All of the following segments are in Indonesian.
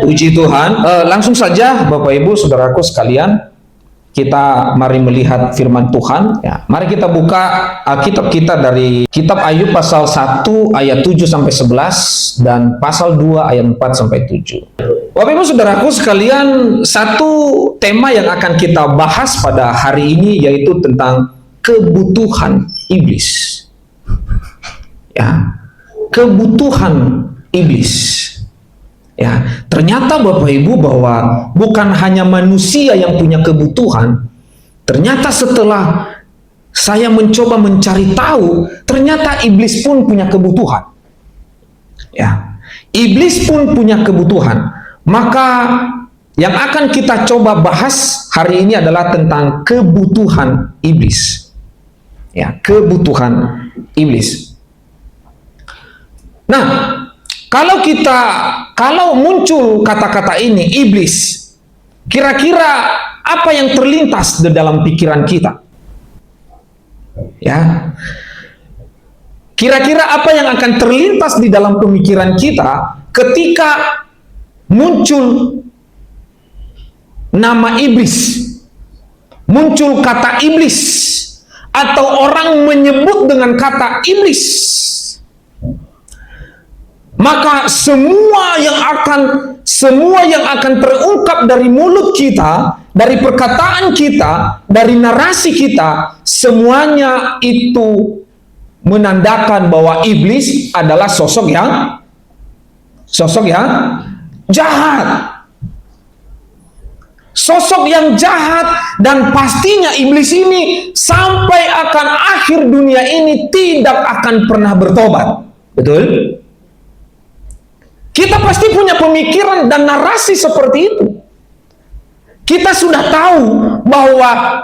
Puji Tuhan. Langsung saja Bapak Ibu Saudaraku sekalian, kita mari melihat firman Tuhan. Ya, mari kita buka kitab kita dari kitab Ayub pasal 1 ayat 7 sampai 11 dan pasal 2 ayat 4 sampai 7. Bapak Ibu Saudaraku sekalian, satu tema yang akan kita bahas pada hari ini yaitu tentang kebutuhan iblis. Ya, kebutuhan iblis. Ya, ternyata Bapak Ibu bahwa bukan hanya manusia yang punya kebutuhan. Ternyata setelah saya mencoba mencari tahu, ternyata iblis pun punya kebutuhan. Ya, iblis pun punya kebutuhan. Maka yang akan kita coba bahas hari ini adalah tentang kebutuhan iblis. Ya, kebutuhan iblis. Nah, kalau muncul kata-kata ini iblis, kira-kira apa yang terlintas di dalam pikiran kita? Ya. Kira-kira apa yang akan terlintas di dalam pemikiran kita ketika muncul nama iblis? Muncul kata iblis atau orang menyebut dengan kata iblis. Maka semua yang akan terungkap dari mulut kita, dari perkataan kita, dari narasi kita, semuanya itu menandakan bahwa iblis adalah sosok yang jahat. Sosok yang jahat, dan pastinya iblis ini sampai akan akhir dunia ini tidak akan pernah bertobat. Betul? Kita pasti punya pemikiran dan narasi seperti itu. Kita sudah tahu bahwa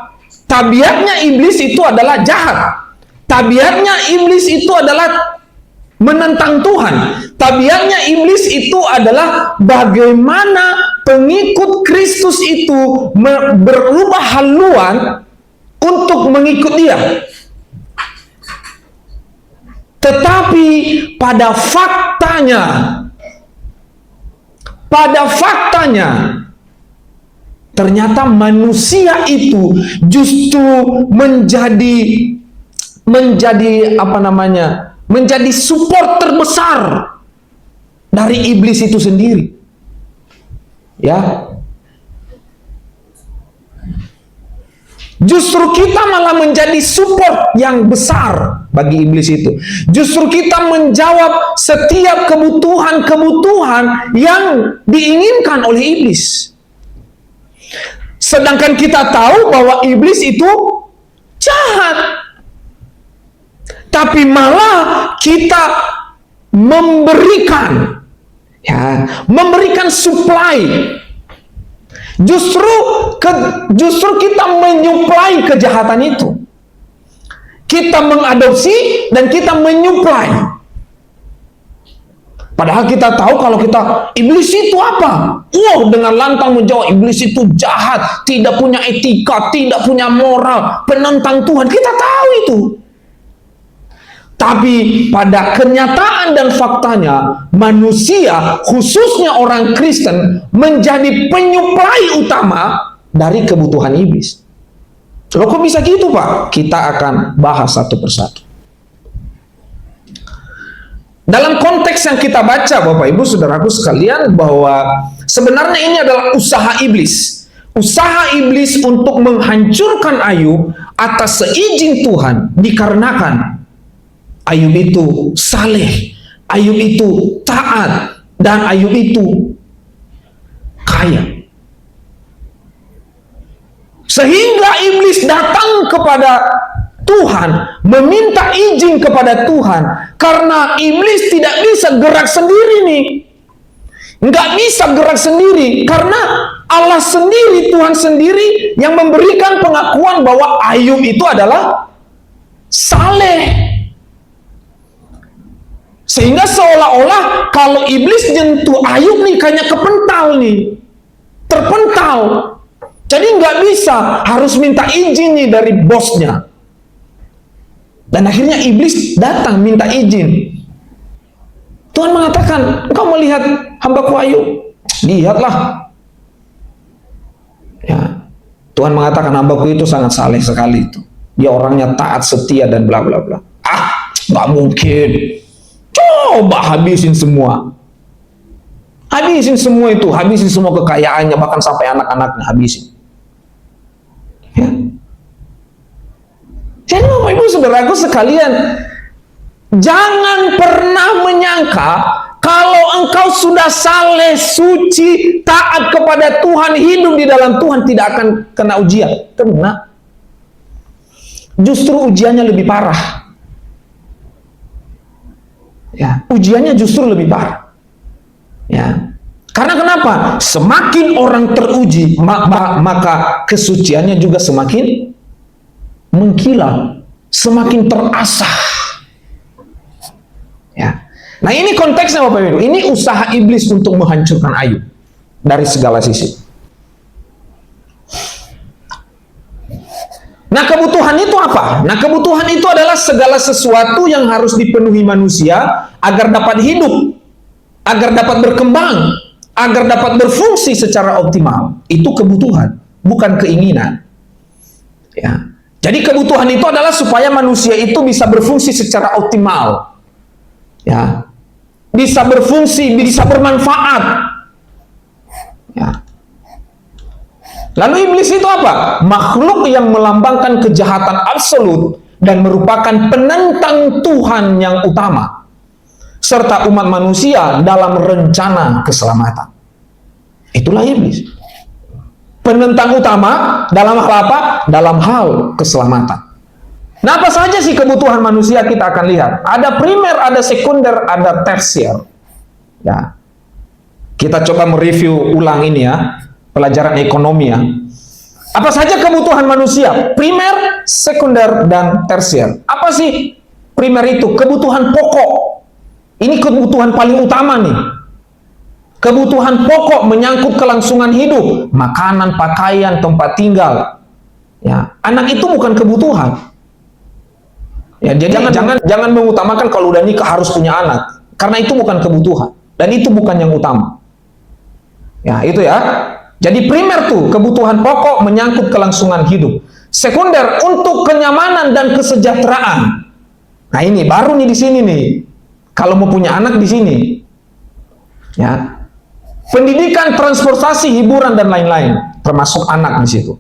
tabiatnya iblis itu adalah jahat. Tabiatnya iblis itu adalah menentang Tuhan. Tabiatnya iblis itu adalah bagaimana pengikut Kristus itu berubah haluan untuk mengikut dia. Tetapi pada faktanya, ternyata manusia itu justru menjadi support terbesar dari iblis itu sendiri. Ya. Justru kita malah menjadi support yang besar bagi iblis itu. Justru kita menjawab setiap kebutuhan yang diinginkan oleh iblis. Sedangkan kita tahu bahwa iblis itu jahat. Tapi malah kita memberikan supply. Justru kita menyuplai kejahatan itu. Kita mengadopsi dan kita menyuplai. Padahal kita tahu kalau iblis itu apa? Dengan lantang menjawab iblis itu jahat, tidak punya etika, tidak punya moral, penentang Tuhan. Kita tahu itu. Tapi pada kenyataan dan faktanya, manusia, khususnya orang Kristen, menjadi penyuplai utama dari kebutuhan iblis. Loh, kok bisa gitu, Pak? Kita akan bahas satu persatu. Dalam konteks yang kita baca, Bapak Ibu Saudaraku sekalian, bahwa sebenarnya ini adalah usaha iblis. Usaha iblis untuk menghancurkan Ayub atas seizin Tuhan, dikarenakan Ayub itu saleh, Ayub itu taat, dan Ayub itu kaya. Sehingga iblis datang kepada Tuhan, meminta izin kepada Tuhan, karena iblis tidak bisa gerak sendiri nih. Nggak bisa gerak sendiri, karena Allah sendiri, Tuhan sendiri yang memberikan pengakuan bahwa Ayub itu adalah saleh. Sehingga seolah-olah kalau iblis nyentuh Ayub nih kayaknya kepental nih, terpental. Jadi nggak bisa, harus minta izin nih dari bosnya. Dan akhirnya iblis datang minta izin. Tuhan mengatakan, engkau melihat hambaku Ayub, Lihatlah. Ya, Tuhan mengatakan hambaku itu sangat saleh sekali itu. Dia orangnya taat, setia dan bla bla bla. Nggak mungkin. Coba habisin semua. Habisin semua itu, habisin semua kekayaannya, bahkan sampai anak-anaknya habisin. Ya. Jadi Bapak Ibu Saudaraku sekalian, jangan pernah menyangka kalau engkau sudah saleh, suci, taat kepada Tuhan, hidup di dalam Tuhan, tidak akan kena ujian. Kena. Justru ujiannya lebih parah. Ya, ujiannya justru lebih parah. Ya. Karena kenapa? Semakin orang teruji, maka kesuciannya juga semakin mengkilat, semakin terasah. Ya. Nah, ini konteksnya Bapak Ibu. Ini usaha iblis untuk menghancurkan Ayub dari segala sisi. Nah, kebutuhan itu apa? Nah, kebutuhan itu adalah segala sesuatu yang harus dipenuhi manusia agar dapat hidup, agar dapat berkembang, agar dapat berfungsi secara optimal. Itu kebutuhan, bukan keinginan. Ya. Jadi kebutuhan itu adalah supaya manusia itu bisa berfungsi secara optimal. Ya. Bisa berfungsi, bisa bermanfaat. Ya. Lalu iblis itu apa? Makhluk yang melambangkan kejahatan absolut dan merupakan penentang Tuhan yang utama, serta umat manusia dalam rencana keselamatan. Itulah iblis. Penentang utama dalam hal apa? Dalam hal keselamatan. Nah, apa saja sih kebutuhan manusia kita akan lihat? Ada primer, ada sekunder, ada tersier. Ya. Kita coba mereview ulang ini ya. Pelajaran ekonomi ya. Apa saja kebutuhan manusia? Primer, sekunder, dan tersier. Apa sih primer itu? Kebutuhan pokok. Ini kebutuhan paling utama nih. Kebutuhan pokok menyangkut kelangsungan hidup, makanan, pakaian, tempat tinggal. Ya, anak itu bukan kebutuhan. Ya, jadi jangan mengutamakan kalau udah nikah harus punya anak, karena itu bukan kebutuhan dan itu bukan yang utama. Ya, itu ya. Jadi primer tuh kebutuhan pokok menyangkut kelangsungan hidup. Sekunder untuk kenyamanan dan kesejahteraan. Nah, ini baru nih di sini nih. Kalau mau punya anak di sini. Ya. Pendidikan, transportasi, hiburan dan lain-lain, termasuk anak di situ.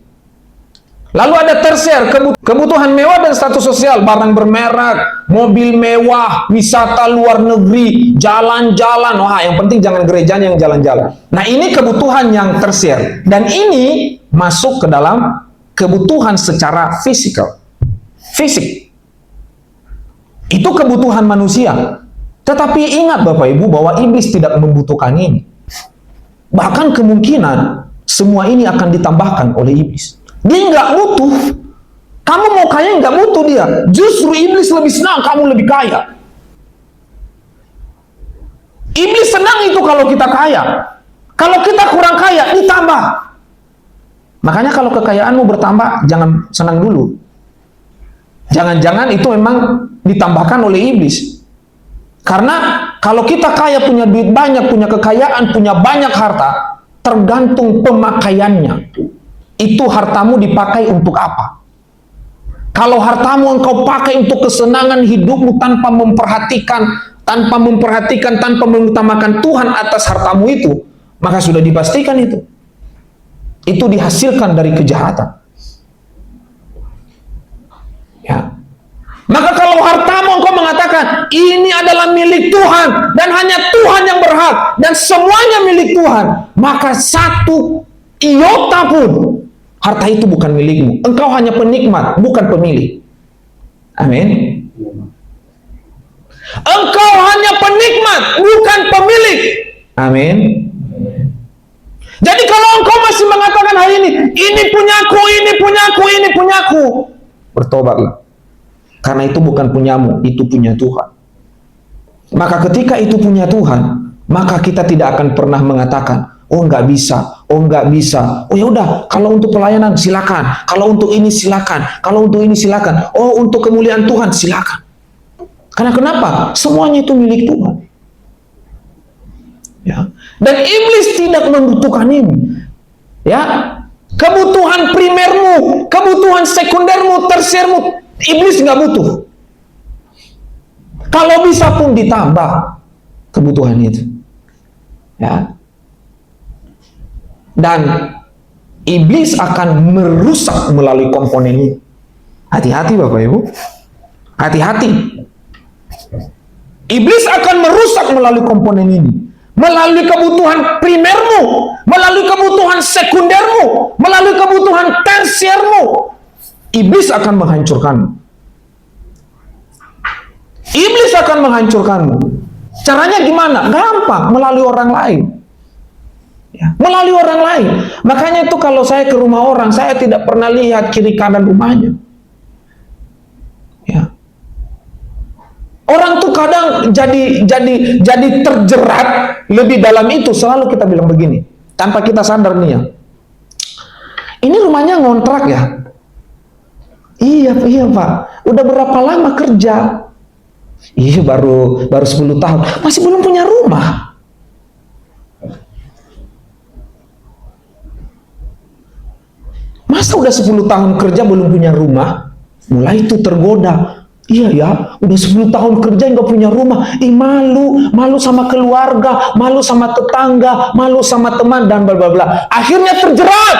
Lalu ada tersier, kebutuhan mewah dan status sosial, barang bermerek, mobil mewah, wisata luar negeri, jalan-jalan. Wah, yang penting jangan gerejanya yang jalan-jalan. Nah, ini kebutuhan yang tersier. Dan ini masuk ke dalam kebutuhan secara fisikal. Fisik. Itu kebutuhan manusia. Tetapi ingat Bapak Ibu bahwa iblis tidak membutuhkan ini. Bahkan kemungkinan semua ini akan ditambahkan oleh iblis. Dia nggak butuh. Kamu mau kaya nggak butuh dia. Justru iblis lebih senang kamu lebih kaya. Iblis senang itu kalau kita kaya. Kalau kita kurang kaya, ditambah. Makanya kalau kekayaanmu bertambah, jangan senang dulu. Jangan-jangan itu memang ditambahkan oleh iblis. Karena kalau kita kaya, punya duit banyak, punya kekayaan, punya banyak harta, tergantung pemakaiannya. Itu hartamu dipakai untuk apa? Kalau hartamu engkau pakai untuk kesenangan hidupmu tanpa memperhatikan, tanpa mengutamakan Tuhan atas hartamu itu, maka sudah dipastikan itu dihasilkan dari kejahatan. Ya. Maka kalau hartamu engkau mengatakan ini adalah milik Tuhan dan hanya Tuhan yang berhak dan semuanya milik Tuhan, maka satu iota pun harta itu bukan milikmu. Engkau hanya penikmat, bukan pemilik. Amin. Engkau hanya penikmat, bukan pemilik. Amin. Jadi kalau engkau masih mengatakan hari ini punyaku, ini punyaku, ini punyaku, bertobatlah. Karena itu bukan punyamu, itu punya Tuhan. Maka ketika itu punya Tuhan, maka kita tidak akan pernah mengatakan, oh nggak bisa, oh nggak bisa. Oh ya udah, kalau untuk pelayanan silakan, kalau untuk ini silakan, kalau untuk ini silakan. Oh untuk kemuliaan Tuhan silakan. Karena kenapa? Semuanya itu milik Tuhan. Ya. Dan iblis tidak membutuhkan ini. Ya, kebutuhan primermu, kebutuhan sekundermu, tersiermu, iblis nggak butuh. Kalau bisa pun ditambah kebutuhan itu. Ya. Dan iblis akan merusak melalui komponen ini. Hati-hati Bapak Ibu. Hati-hati. Iblis akan merusak melalui komponen ini. Melalui kebutuhan primermu, melalui kebutuhan sekundermu, melalui kebutuhan tersiermu. Iblis akan menghancurkanmu. Iblis akan menghancurkanmu. Caranya gimana? Gampang, melalui orang lain. Ya, melalui orang lain. Makanya itu kalau saya ke rumah orang, saya tidak pernah lihat kiri kanan rumahnya. Ya. Orang tuh kadang jadi terjerat lebih dalam itu. Selalu kita bilang begini, tanpa kita sadar nih ya. Ini rumahnya ngontrak ya? Iya Pak. Udah berapa lama kerja? Iya baru 10 tahun. Masih belum punya rumah. Masa udah 10 tahun kerja belum punya rumah? Mulai itu tergoda. Iya ya, udah 10 tahun kerja nggak punya rumah. Malu sama keluarga, malu sama tetangga, malu sama teman dan bla bla bla. Akhirnya terjerat.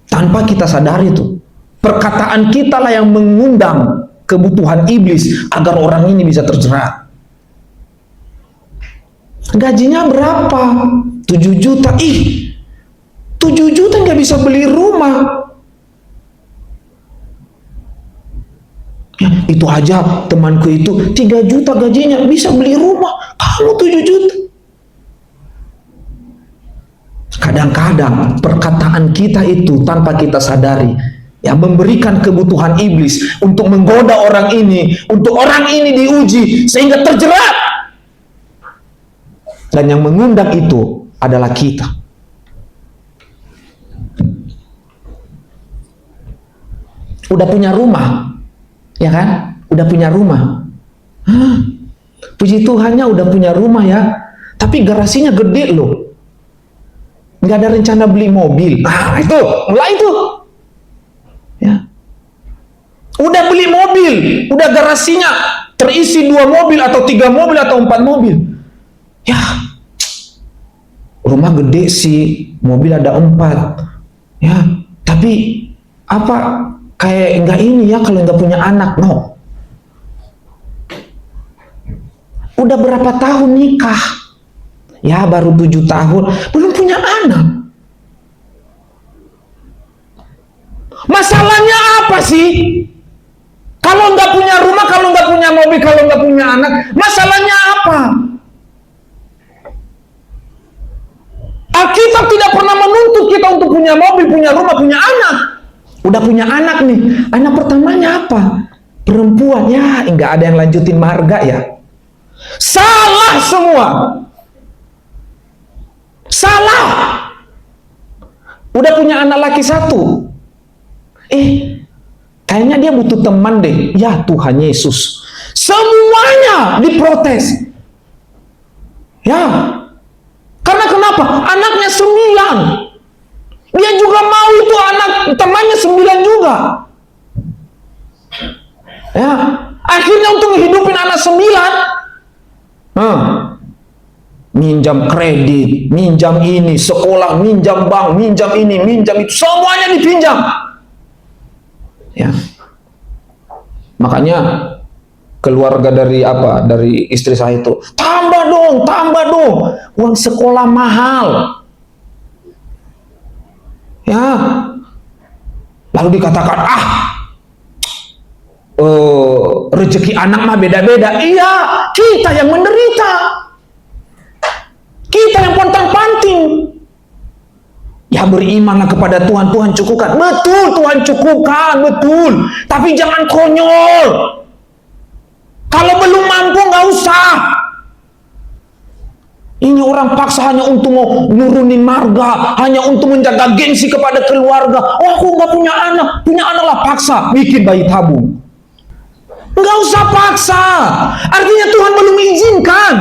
Tanpa kita sadari itu. Perkataan kita lah yang mengundang kebutuhan iblis agar orang ini bisa terjerat. Gajinya berapa? 7 juta. 7 juta nggak bisa beli rumah. Ya, itu aja temanku itu 3 juta gajinya bisa beli rumah. Kamu 7 juta. Kadang-kadang perkataan kita itu tanpa kita sadari ya memberikan kebutuhan iblis untuk menggoda orang ini, untuk orang ini diuji sehingga terjerat. Dan yang mengundang itu adalah kita. Udah punya rumah, ya kan? Udah punya rumah. Puji Tuhannya udah punya rumah ya. Tapi garasinya gede loh. Nggak ada rencana beli mobil. Itu, mulai itu. Ya. Udah beli mobil, udah garasinya terisi 2 mobil atau 3 mobil atau 4 mobil. Ya. Rumah gede sih, mobil ada 4. Ya, tapi apa kayak nggak ini ya kalau nggak punya anak. No. Udah berapa tahun nikah? Ya baru 7 tahun, belum punya anak. Masalahnya apa sih? Kalau nggak punya rumah, kalau nggak punya mobil, kalau nggak punya anak, masalahnya apa? Alkitab tidak pernah menuntut kita untuk punya mobil, punya rumah, punya anak. Udah punya anak nih, anak pertamanya apa? Perempuan, ya nggak ada yang lanjutin marga ya. Salah semua. Salah. Udah punya anak laki 1. Kayaknya dia butuh teman deh. Ya Tuhan Yesus. Semuanya diprotes. Ya. Karena kenapa? Anaknya 9. Dia juga mau itu anak temannya 9 juga. Ya. Akhirnya untuk menghidupin anak 9. Minjam kredit, minjam ini, sekolah, minjam bank, minjam ini, minjam itu, semuanya dipinjam. Ya. Makanya keluarga dari istri saya itu, tambah dong, uang sekolah mahal. Ya. Lalu dikatakan, rezeki anak mah beda-beda. Iya, kita yang menderita. Kita yang pontang-panting. Ya berimanlah kepada Tuhan, Tuhan cukupkan. Betul, Tuhan cukupkan, betul. Tapi jangan konyol. Kalau belum mampu nggak usah. Ini orang paksa hanya untuk nurunin marga, hanya untuk menjaga gengsi kepada keluarga. Oh aku nggak punya anak lah paksa bikin bayi tabung. Nggak usah paksa. Artinya Tuhan belum izinkan.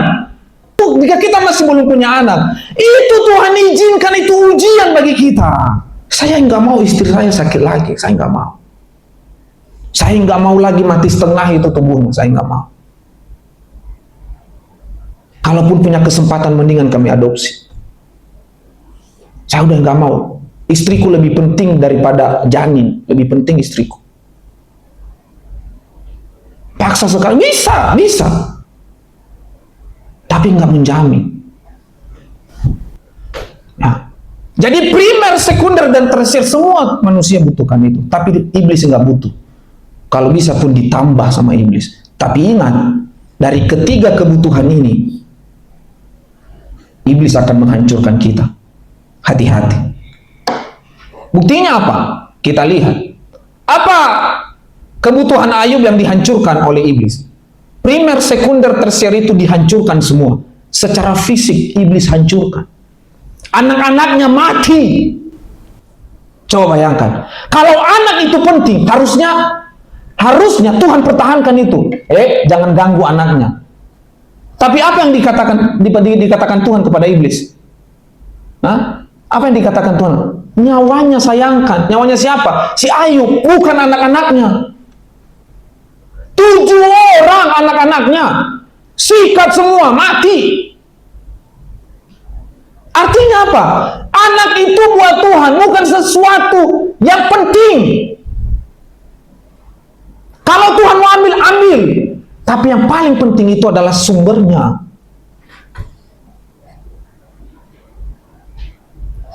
Jika kita masih belum punya anak, itu Tuhan izinkan, itu ujian bagi kita. Saya nggak mau istri saya sakit lagi, saya nggak mau. Saya nggak mau lagi mati setengah itu tubuhnya, saya nggak mau. Kalaupun punya kesempatan, mendingan kami adopsi. Saya udah nggak mau. Istriku lebih penting daripada janin, lebih penting istriku. Paksa sekali, bisa. Tapi nggak menjamin. Nah, jadi primer, sekunder, dan tersier semua manusia butuhkan itu. Tapi iblis nggak butuh. Kalau bisa pun ditambah sama iblis. Tapi ingat, dari ketiga kebutuhan ini, iblis akan menghancurkan kita. Hati-hati. Buktinya apa? Kita lihat. Apa kebutuhan Ayub yang dihancurkan oleh iblis? Primer, sekunder, tersier itu dihancurkan semua. Secara fisik, iblis hancurkan. Anak-anaknya mati. Coba bayangkan. Kalau anak itu penting, harusnya Tuhan pertahankan itu. Jangan ganggu anaknya. Tapi apa yang dikatakan Tuhan kepada iblis? Apa yang dikatakan Tuhan? Nyawanya sayangkan. Nyawanya siapa? Si Ayub, bukan anak-anaknya. 7 orang anak-anaknya sikat semua, mati. Artinya apa? Anak itu buat Tuhan bukan sesuatu yang penting. Kalau Tuhan mau ambil. Tapi yang paling penting itu adalah sumbernya.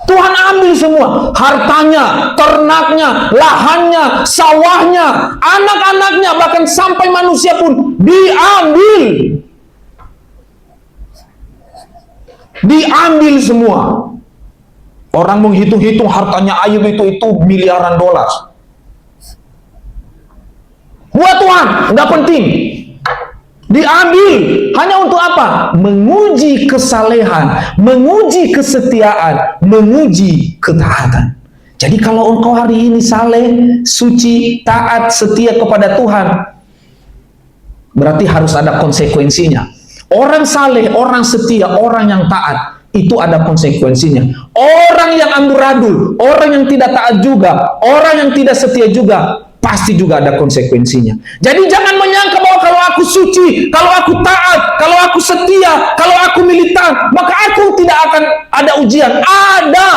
Tuhan ambil semua, hartanya, ternaknya, lahannya, sawahnya, anak-anaknya, bahkan sampai manusia pun diambil. Diambil semua. Orang menghitung-hitung hartanya Ayub itu miliaran dolar. Buat Tuhan, nggak penting. Diambil. Hanya untuk apa? Menguji kesalehan, menguji kesetiaan, menguji ketaatan. Jadi kalau engkau hari ini saleh, suci, taat, setia kepada Tuhan, berarti harus ada konsekuensinya. Orang saleh, orang setia, orang yang taat, itu ada konsekuensinya. Orang yang amburadul, orang yang tidak taat juga, orang yang tidak setia juga, pasti juga ada konsekuensinya. Jadi jangan menyangka bahwa kalau aku suci, kalau aku taat, kalau aku setia, kalau aku militan, maka aku tidak akan ada ujian. Ada.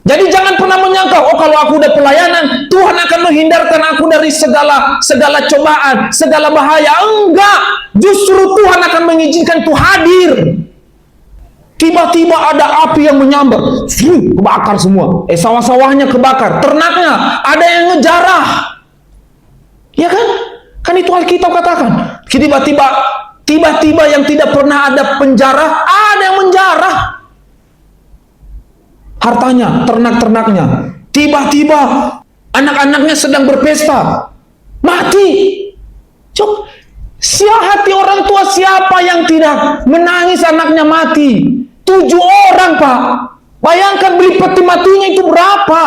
Jadi jangan pernah menyangka, kalau aku udah pelayanan, Tuhan akan menghindarkan aku dari segala cobaan, segala bahaya. Enggak. Justru Tuhan akan mengizinkan itu hadir. Tiba-tiba ada api yang menyambar, kebakar semua. Sawah-sawahnya kebakar, ternaknya ada yang ngejarah. Ya kan? Kan itu Alkitab katakan. Tiba-tiba yang tidak pernah ada penjara, ada yang menjarah. Hartanya, ternak-ternaknya. Tiba-tiba anak-anaknya sedang berpesta, mati. Cok, hati orang tua siapa yang tidak menangis anaknya mati? 7 orang, Pak. Bayangkan beli peti matinya itu berapa?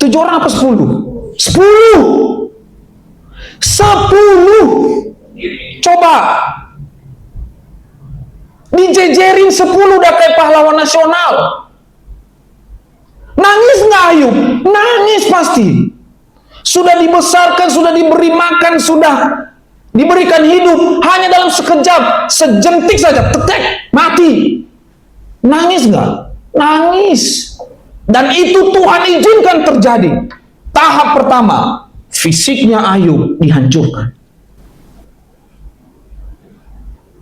7 orang apa 10? 10. Coba. Dijejerin 10 udah kayak pahlawan nasional. Nangis nggak Ayub? Nangis pasti. Sudah dibesarkan, sudah diberi makan, sudah diberikan hidup, hanya dalam sekejap, sejentik saja, tetek, mati. Nangis nggak? Nangis. Dan itu Tuhan izinkan terjadi. Tahap pertama, fisiknya Ayub dihancurkan.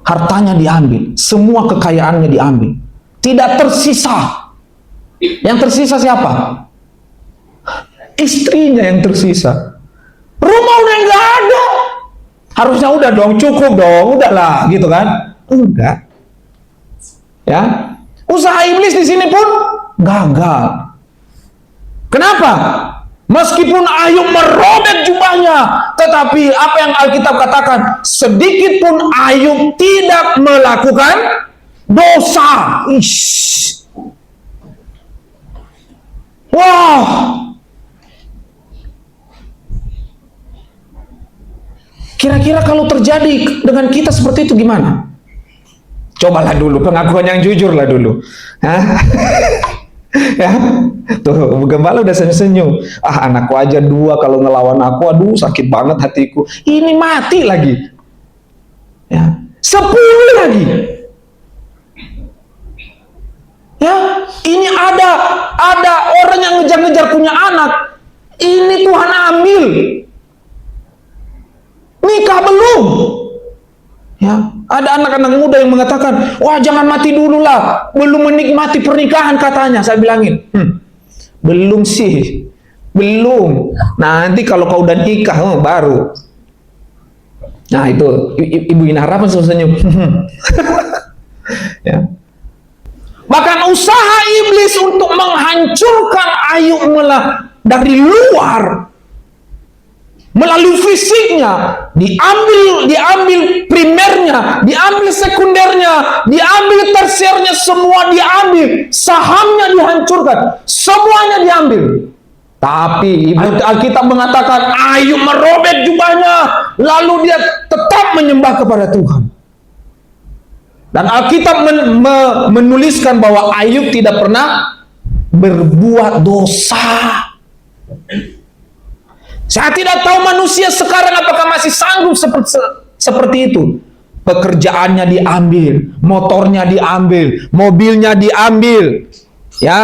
Hartanya diambil, semua kekayaannya diambil. Tidak tersisa. Yang tersisa siapa? Istrinya yang tersisa. Rumah udah nggak ada. Harusnya udah dong, cukup dong, udahlah, gitu kan? Enggak. Ya, usaha iblis di sini pun gagal. Kenapa? Meskipun Ayub merobek jubahnya, tetapi apa yang Alkitab katakan, sedikit pun Ayub tidak melakukan dosa. Wah. Kira-kira kalau terjadi dengan kita seperti itu gimana? Cobalah dulu, pengakuan yang jujur lah dulu. Hah? Ya, tuh Gembala udah senyum-senyum. Ah, anakku aja 2 kalau ngelawan aku, aduh sakit banget hatiku. Ini mati lagi. Ya, 10 lagi. Ya, ini ada orang yang ngejar-ngejar punya anak. Ini Tuhan ambil. Nikah belum. Ya, ada anak-anak muda yang mengatakan, wah jangan mati dulu lah, belum menikmati pernikahan katanya. Saya bilangin, belum sih, belum. Nanti kalau kau udah nikah, baru. Nah itu, Ibu Inara pun senyum. Ya. Bahkan usaha iblis untuk menghancurkan Ayub dari luar, melalui fisiknya, diambil primernya, diambil sekundernya, diambil tersiernya, semua diambil, sahamnya dihancurkan, semuanya diambil. Tapi Alkitab mengatakan Ayub merobek jubahnya, lalu dia tetap menyembah kepada Tuhan. Dan Alkitab menuliskan bahwa Ayub tidak pernah berbuat dosa. Saya tidak tahu manusia sekarang apakah masih sanggup seperti itu. Pekerjaannya diambil, motornya diambil, mobilnya diambil, ya,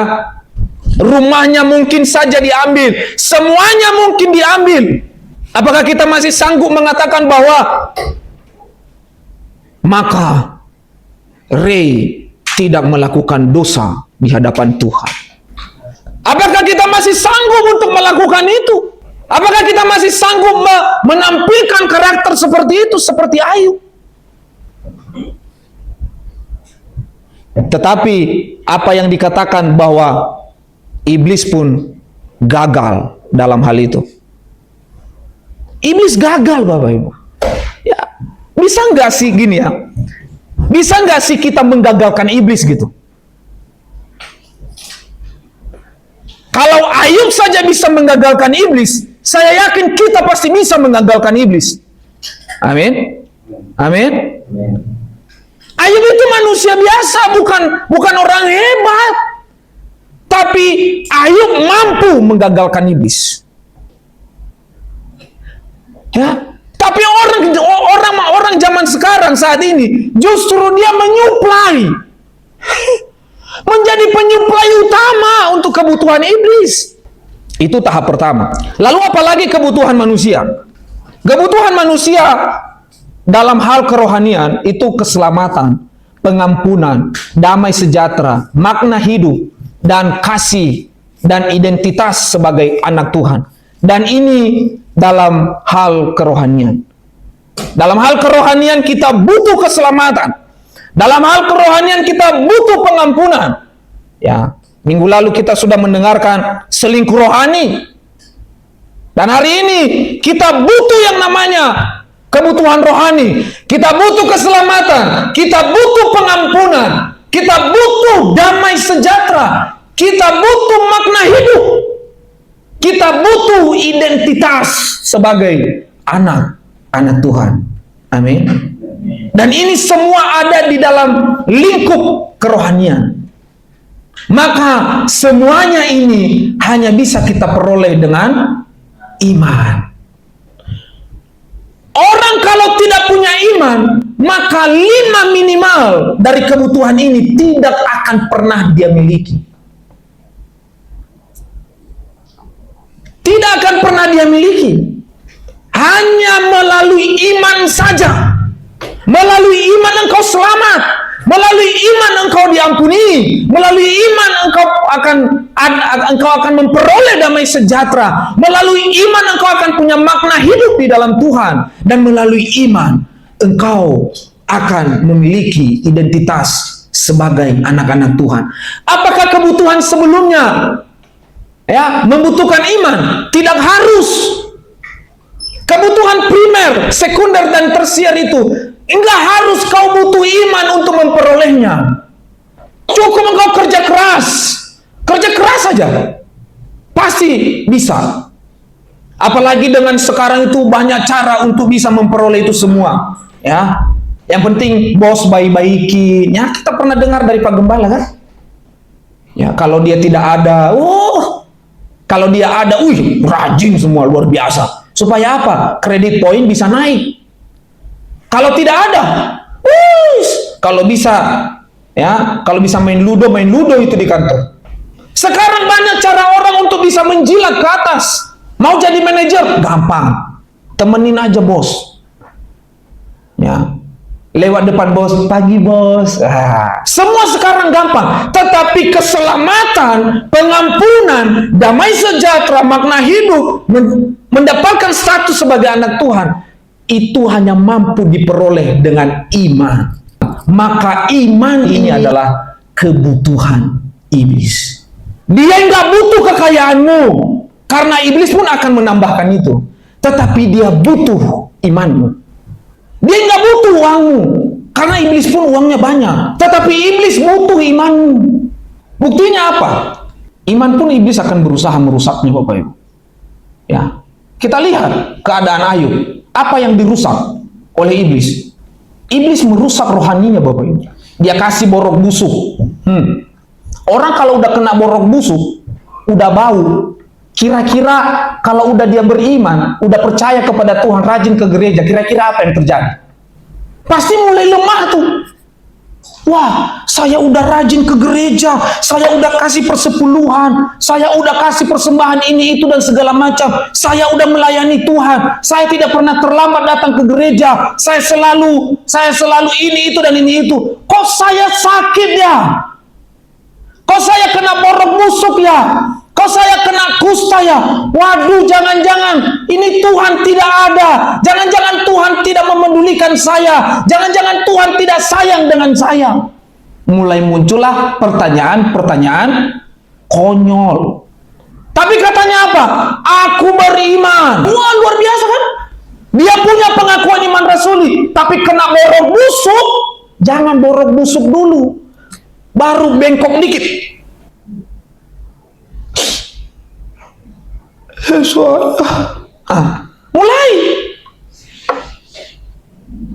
rumahnya mungkin saja diambil, semuanya mungkin diambil. Apakah kita masih sanggup mengatakan bahwa maka Ray tidak melakukan dosa di hadapan Tuhan? Apakah kita masih sanggup untuk melakukan itu? Apakah kita masih sanggup menampilkan karakter seperti itu, seperti Ayub? Tetapi apa yang dikatakan bahwa iblis pun gagal dalam hal itu. Iblis gagal, Bapak Ibu. Ya, bisa nggak sih gini ya? Bisa nggak sih kita menggagalkan iblis gitu? Kalau Ayub saja bisa menggagalkan iblis, saya yakin kita pasti bisa menggagalkan iblis. Amin. Amin. Ayub itu manusia biasa, bukan orang hebat. Tapi Ayub mampu menggagalkan iblis. Ya, tapi orang zaman sekarang saat ini justru dia menyuplai, menjadi penyuplai utama untuk kebutuhan iblis. Itu tahap pertama. Lalu apalagi kebutuhan manusia? Kebutuhan manusia dalam hal kerohanian itu keselamatan, pengampunan, damai sejahtera, makna hidup, dan kasih, dan identitas sebagai anak Tuhan. Dan ini dalam hal kerohanian. Dalam hal kerohanian kita butuh keselamatan. Dalam hal kerohanian kita butuh pengampunan. Ya, minggu lalu kita sudah mendengarkan selingkuh rohani. Dan hari ini kita butuh yang namanya kebutuhan rohani. Kita butuh keselamatan. Kita butuh pengampunan. Kita butuh damai sejahtera. Kita butuh makna hidup. Kita butuh identitas sebagai anak Tuhan. Amin. Dan ini semua ada di dalam lingkup kerohanian. Maka semuanya ini hanya bisa kita peroleh dengan iman. Orang kalau tidak punya iman, maka 5 minimal dari kebutuhan ini tidak akan pernah dia miliki. Tidak akan pernah dia miliki. Hanya melalui iman saja. Melalui iman engkau selamat. Melalui iman engkau diampuni. Melalui iman engkau akan memperoleh damai sejahtera. Melalui iman engkau akan punya makna hidup di dalam Tuhan. Dan melalui iman engkau akan memiliki identitas sebagai anak-anak Tuhan. Apakah kebutuhan sebelumnya membutuhkan iman? Tidak harus. Kebutuhan primer, sekunder, dan tersier itu enggak harus kau butuh iman untuk memperolehnya. Cukup engkau kerja keras saja, pasti bisa. Apalagi dengan sekarang itu banyak cara untuk bisa memperoleh itu semua. Ya, yang penting bos baik-baikin. Ya, kita pernah dengar dari Pak Gembala kan? Ya, kalau dia tidak ada, kalau dia ada, rajin semua luar biasa. Supaya apa? Kredit poin bisa naik. Kalau tidak ada, kalau bisa, ya, kalau bisa main ludo itu di kantor. Sekarang banyak cara orang untuk bisa menjilat ke atas. Mau jadi manajer? Gampang. Temenin aja bos. Ya. Lewat depan bos, pagi bos. Semua sekarang gampang. Tetapi keselamatan, pengampunan, damai sejahtera, makna hidup, mendapatkan status sebagai anak Tuhan, itu hanya mampu diperoleh dengan iman. Maka iman ini adalah kebutuhan iblis. Dia nggak butuh kekayaanmu, karena iblis pun akan menambahkan itu. Tetapi dia butuh imanmu. Dia nggak butuh uangmu, karena iblis pun uangnya banyak. Tetapi iblis butuh imanmu. Buktinya apa? Iman pun iblis akan berusaha merusaknya, Bapak Ibu. Ya, kita lihat keadaan Ayub. Apa yang dirusak oleh iblis? Iblis merusak rohaninya, Bapak Ibu. Dia kasih borok busuk. Orang kalau udah kena borok busuk, udah bau. Kira-kira kalau udah dia beriman, udah percaya kepada Tuhan, rajin ke gereja, kira-kira apa yang terjadi? Pasti mulai lemah tuh. Wah, saya udah rajin ke gereja, saya udah kasih persepuluhan, saya udah kasih persembahan ini, itu, dan segala macam. Saya udah melayani Tuhan, saya tidak pernah terlambat datang ke gereja, saya selalu ini, itu, dan ini, itu. Kok saya sakit ya? Kok saya kena borok busuk ya? Kok saya kena kusta ya? Waduh, jangan-jangan ini Tuhan tidak ada. Jangan-jangan Tuhan tidak memedulikan saya. Jangan-jangan Tuhan tidak sayang dengan saya. Mulai muncullah pertanyaan-pertanyaan konyol. Tapi katanya apa? Aku beriman. Wah, luar biasa kan? Dia punya pengakuan iman rasuli, tapi kena borok busuk. Jangan borok busuk dulu, baru bengkok dikit.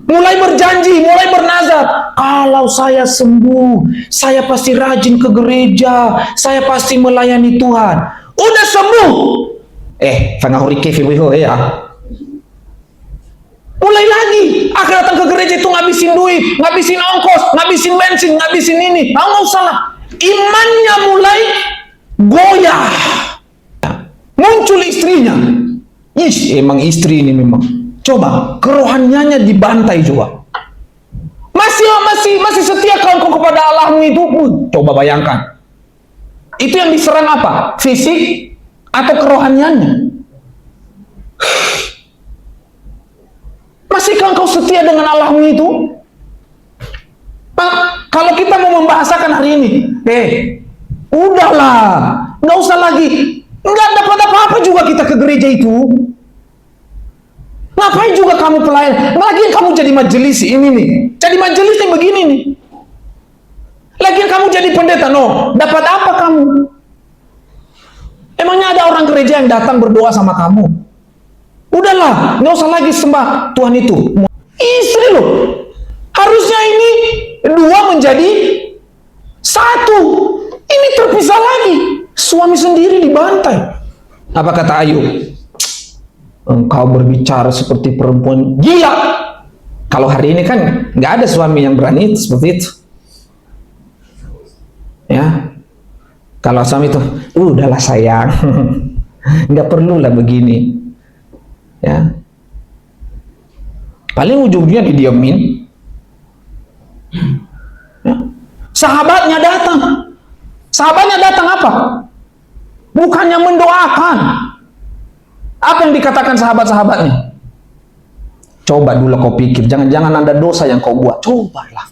Mulai berjanji, mulai bernazar. Kalau saya sembuh, saya pasti rajin ke gereja, saya pasti melayani Tuhan. Udah sembuh, ya. Mulai lagi, akan datang ke gereja itu ngabisin duit, ngabisin ongkos, ngabisin bensin, ngabisin ini. Nggak usah lah. Imannya mulai goyah. Muncul istrinya. Emang istri ini memang. Coba, kerohaniannya dibantai coba. Masih setia kau kepada Allahmu itu? Coba bayangkan. Itu yang diserang apa? Fisik atau kerohaniannya? Masihkah engkau setia dengan Allahmu itu? Kalau kita mau membahasakan hari ini, udahlah, nggak usah lagi. Nggak dapat apa-apa juga kita ke gereja itu. Ngapain juga kamu pelayan? Lagian kamu jadi majelis ini nih. Jadi majelis nih begini nih. Lagian kamu jadi pendeta, dapat apa kamu? Emangnya ada orang gereja yang datang berdoa sama kamu? Udahlah, nggak usah lagi sembah Tuhan itu. Istri loh. Harusnya ini dua menjadi satu. Ini terpisah lagi. Suami sendiri dibantai. Apa kata Ayub? Engkau berbicara seperti perempuan gila. Kalau hari ini kan nggak ada suami yang berani seperti itu. Ya. Kalau suami itu, udahlah sayang. Nggak perlulah begini. Ya. Paling ujungnya didiemin. Ya. Sahabatnya datang. Sahabatnya datang apa? Bukannya mendoakan. Apa yang dikatakan sahabat-sahabatnya? Coba dulu kau pikir, jangan-jangan ada dosa yang kau buat. Cobalah.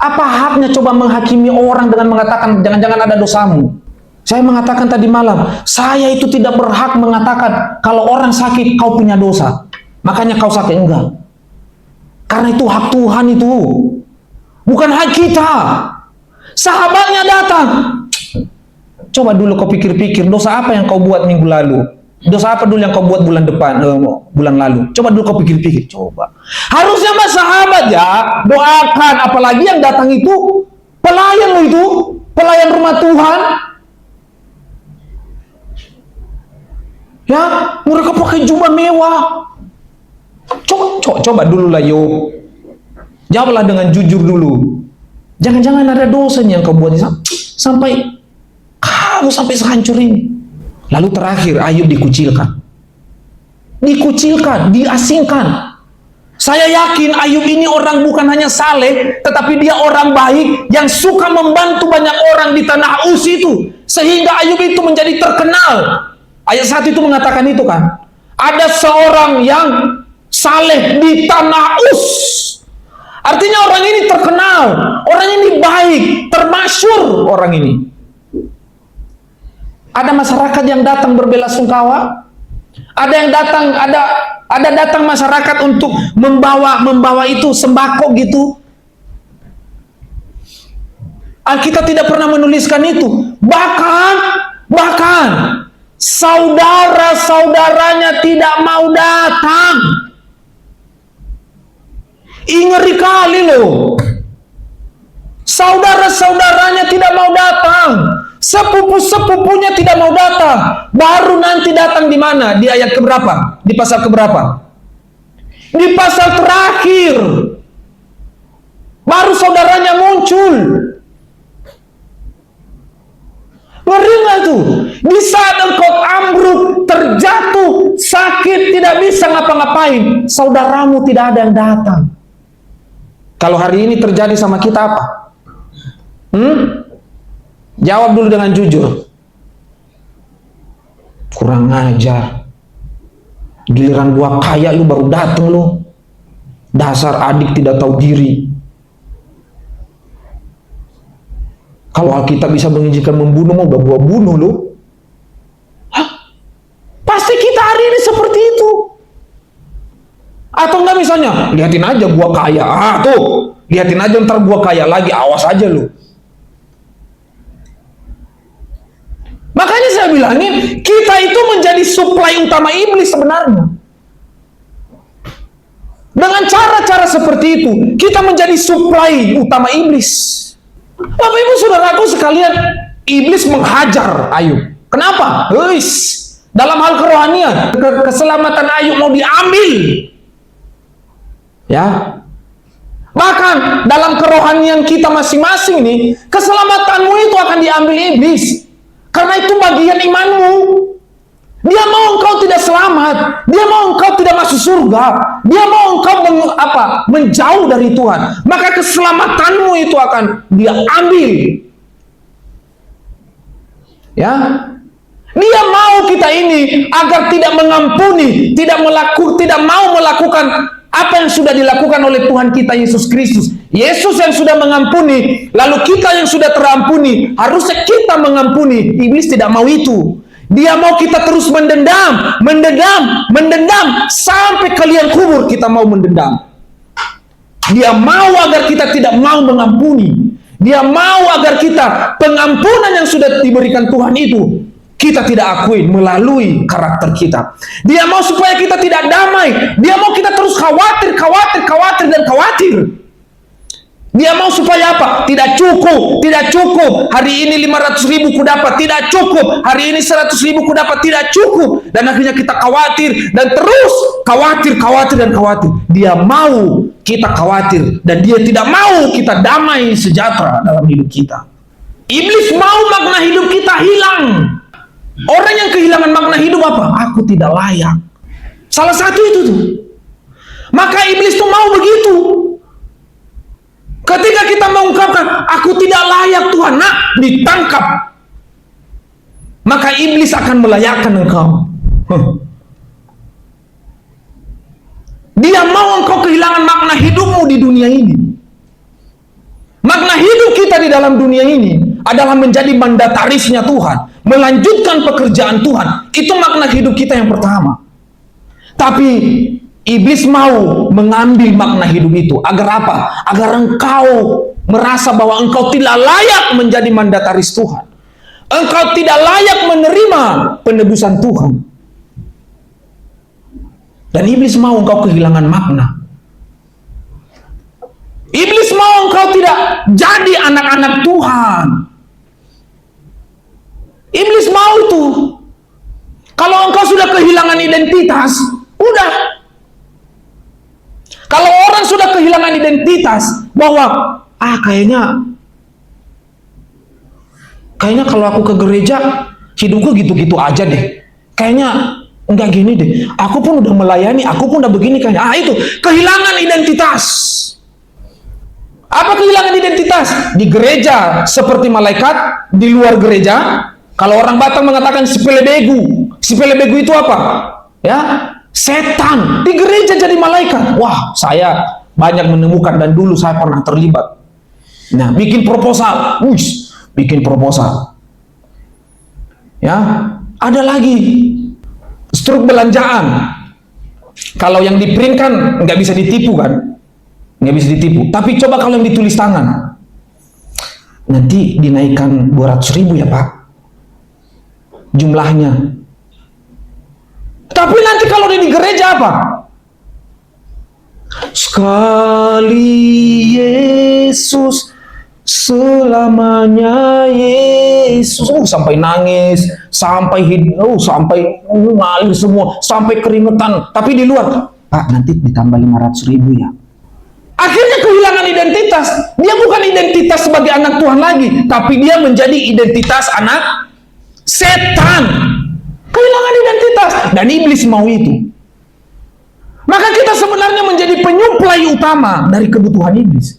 Apa haknya coba menghakimi orang dengan mengatakan jangan-jangan ada dosamu? Saya mengatakan tadi malam, saya itu tidak berhak mengatakan kalau orang sakit kau punya dosa. Makanya kau sakit, enggak. Karena itu hak Tuhan itu. Bukan hak kita. Sahabatnya datang. Coba dulu kau pikir-pikir, dosa apa yang kau buat minggu lalu? Dosa apa dulu yang kau buat bulan depan, bulan lalu? Coba dulu kau pikir-pikir, coba. Harusnya mas sahabat ya, doakan. Apalagi yang datang itu pelayan lo itu, pelayan rumah Tuhan. Ya, mereka pakai jubah mewah. Coba dulu lah yuk. Jawablah dengan jujur dulu. Jangan-jangan ada dosanya yang kau buat sampai kamu sampai sehancur ini. Lalu terakhir Ayub dikucilkan. Dikucilkan, diasingkan. Saya yakin Ayub ini orang bukan hanya saleh, tetapi dia orang baik yang suka membantu banyak orang di tanah Uz itu. Sehingga Ayub itu menjadi terkenal. Ayat 1 itu mengatakan itu kan. Ada seorang yang saleh di tanah Uz. Artinya orang ini terkenal, orang ini baik, termasyhur orang ini. Ada masyarakat yang datang berbelasungkawa, ada yang datang, ada datang masyarakat untuk membawa itu sembako gitu. Alkitab tidak pernah menuliskan itu. Bahkan saudara-saudaranya tidak mau datang. Ngeri kali loh. Saudara-saudaranya tidak mau datang. Sepupu-sepupunya tidak mau datang. Baru nanti datang di mana? Di ayat keberapa? Di pasal keberapa? Di pasal terakhir. Baru saudaranya muncul. Ngeri nggak tuh? Di saat engkau ambruk, terjatuh, sakit, tidak bisa ngapa-ngapain, saudaramu tidak ada yang datang. Kalau hari ini terjadi sama kita apa? Jawab dulu dengan jujur. Kurang ajar. Giliran gua kaya lu baru dateng lu. Dasar adik tidak tahu diri. Kalau Alkitab bisa mengizinkan membunuh, mau gua bunuh lu. Hah? Pasti kita hari ini seperti itu. Atau enggak misalnya, lihatin aja gua kaya. Tuh, lihatin aja ntar gua kaya lagi, awas aja lu. Makanya saya bilangin, kita itu menjadi suplai utama iblis sebenarnya. Dengan cara-cara seperti itu, kita menjadi suplai utama iblis. Bapak Ibu Saudaraku sekalian, iblis menghajar Ayub. Kenapa? Dalam hal kerohanian, keselamatan Ayub mau diambil. Ya. Bahkan dalam kerohanian kita masing-masing nih, keselamatanmu itu akan diambil iblis. Karena itu bagian imanmu. Dia mau engkau tidak selamat. Dia mau engkau tidak masuk surga. Dia mau engkau menjauh dari Tuhan. Maka keselamatanmu itu akan dia ambil. Ya. Dia mau kita ini agar tidak mengampuni, tidak mau melakukan apa yang sudah dilakukan oleh Tuhan kita Yesus Kristus. Yesus yang sudah mengampuni, lalu kita yang sudah terampuni, harusnya kita mengampuni. Iblis tidak mau itu. Dia mau kita terus mendendam, sampai ke liang kubur kita mau mendendam. Dia mau agar kita tidak mau mengampuni. Dia mau agar kita pengampunan yang sudah diberikan Tuhan itu kita tidak akui melalui karakter kita. Dia mau supaya kita tidak damai. Dia mau kita terus khawatir. Dia mau supaya apa? Tidak cukup. Hari ini 500.000 ku dapat, tidak cukup. Hari ini 100.000 ku dapat, tidak cukup. Dan akhirnya kita khawatir dan terus khawatir. Dia mau kita khawatir dan dia tidak mau kita damai sejahtera dalam hidup kita. Iblis mau makna hidup kita hilang. Orang yang kehilangan makna hidup apa? Aku tidak layak. Salah satu itu tuh. Maka iblis tuh mau begitu. Ketika kita mengungkapkan, aku tidak layak Tuhan, ditangkap. Maka iblis akan melayakkan engkau. Dia mau engkau kehilangan makna hidupmu di dunia ini. Makna hidup kita di dalam dunia ini adalah menjadi mandatarisnya Tuhan. Melanjutkan pekerjaan Tuhan. Itu makna hidup kita yang pertama. Tapi iblis mau mengambil makna hidup itu. Agar apa? Agar engkau merasa bahwa engkau tidak layak menjadi mandataris Tuhan. Engkau tidak layak menerima penebusan Tuhan. Dan iblis mau engkau kehilangan makna. Iblis mau engkau tidak jadi anak-anak Tuhan. Iblis mau itu. Kalau engkau sudah kehilangan identitas, udah. Kalau orang sudah kehilangan identitas, bahwa kayaknya kalau aku ke gereja, hidupku gitu-gitu aja deh. Kayaknya enggak gini deh. Aku pun udah melayani, aku pun udah begini kayaknya. Itu kehilangan identitas. Apa kehilangan identitas? Di gereja seperti malaikat, di luar gereja, kalau orang Batak mengatakan sepelebegu. Sepelebegu itu apa? Ya, setan. Di gereja jadi malaikat. Wah, saya banyak menemukan dan dulu saya pernah terlibat. Nah, bikin proposal. Bikin proposal. Ya, ada lagi struk belanjaan. Kalau yang di print kan nggak bisa ditipu kan? Nggak bisa ditipu. Tapi coba kalau yang ditulis tangan, nanti dinaikkan 200.000 ya Pak, jumlahnya. Tapi nanti kalau di gereja apa? Sekali Yesus, selamanya Yesus. Sampai nangis, sampai sampai ngalir semua, sampai keringetan. Tapi di luar, Pak nanti ditambah 500.000 ya. Akhirnya kehilangan identitas. Dia bukan identitas sebagai anak Tuhan lagi, tapi dia menjadi identitas anak setan. Kehilangan identitas. Dan iblis mau itu. Maka kita sebenarnya menjadi penyuplai utama dari kebutuhan iblis.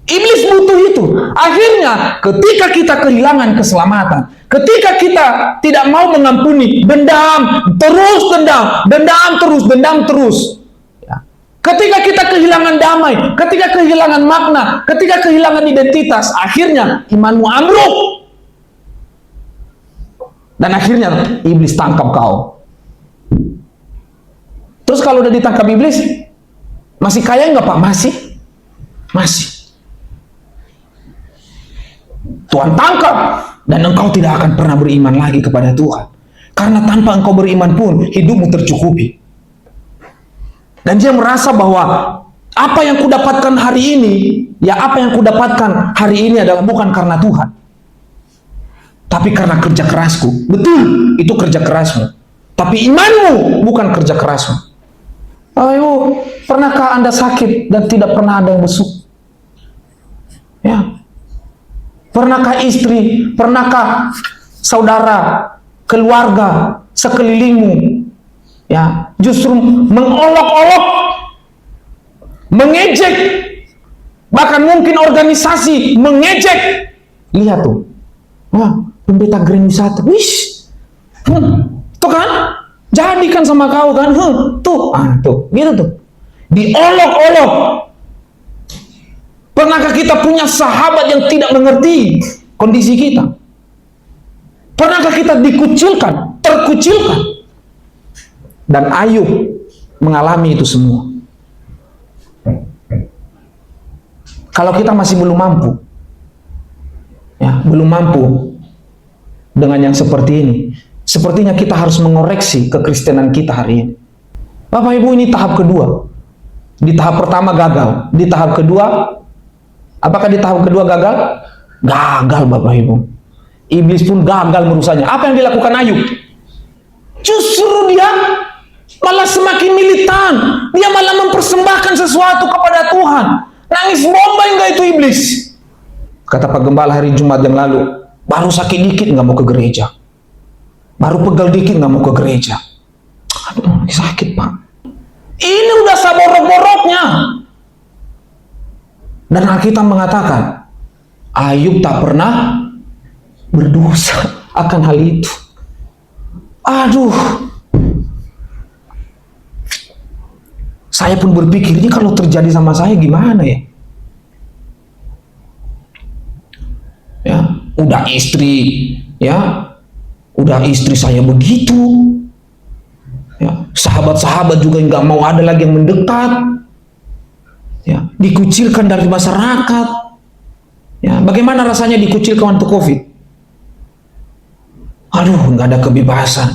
Iblis butuh itu. Akhirnya ketika kita kehilangan keselamatan, ketika kita tidak mau mengampuni, dendam terus. Ketika kita kehilangan damai, ketika kehilangan makna, ketika kehilangan identitas, akhirnya imanmu ambruk. Dan akhirnya iblis tangkap kau. Terus kalau udah ditangkap iblis, masih kaya nggak Pak? Masih. Tuhan tangkap, dan engkau tidak akan pernah beriman lagi kepada Tuhan. Karena tanpa engkau beriman pun, hidupmu tercukupi. Dan dia merasa bahwa apa yang kudapatkan hari ini, apa yang kudapatkan hari ini adalah bukan karena Tuhan, tapi karena kerja kerasku. Betul, itu kerja kerasmu. Tapi imanmu bukan kerja kerasmu. Ayo, pernahkah Anda sakit dan tidak pernah ada yang besuk? Ya. Pernahkah istri, pernahkah saudara, keluarga, sekelilingmu justru mengolok-olok, mengejek, bahkan mungkin organisasi mengejek. Lihat tuh, pendeta Grand Wisata, tuh kan, jadikan sama kau kan, tuh, gitu tuh, diolok-olok. Pernahkah kita punya sahabat yang tidak mengerti kondisi kita? Pernahkah kita dikucilkan, terkucilkan? Dan Ayub mengalami itu semua. Kalau kita masih belum mampu, belum mampu dengan yang seperti ini, sepertinya kita harus mengoreksi kekristenan kita hari ini. Bapak Ibu, ini tahap kedua. Di tahap pertama gagal. Di tahap kedua, apakah di tahap kedua gagal? Gagal Bapak Ibu. Iblis pun gagal merusaknya. Apa yang dilakukan Ayub? Justru dia malah semakin militan. Dia malah mempersembahkan sesuatu kepada Tuhan. Nangis bombay enggak itu iblis? Kata Pak Gembala hari Jumat yang lalu, baru sakit dikit nggak mau ke gereja. Baru pegal dikit nggak mau ke gereja. Aduh, sakit Pak. Ini udah saborok-boroknya. Dan Alkitab mengatakan, Ayub tak pernah berdosa akan hal itu. Aduh, saya pun berpikir, ini kalau terjadi sama saya gimana ya? Udah istri saya begitu. Sahabat-sahabat juga nggak mau ada lagi yang mendekat. Dikucilkan dari masyarakat. Bagaimana rasanya dikucilkan waktu COVID? Aduh, nggak ada kebebasan.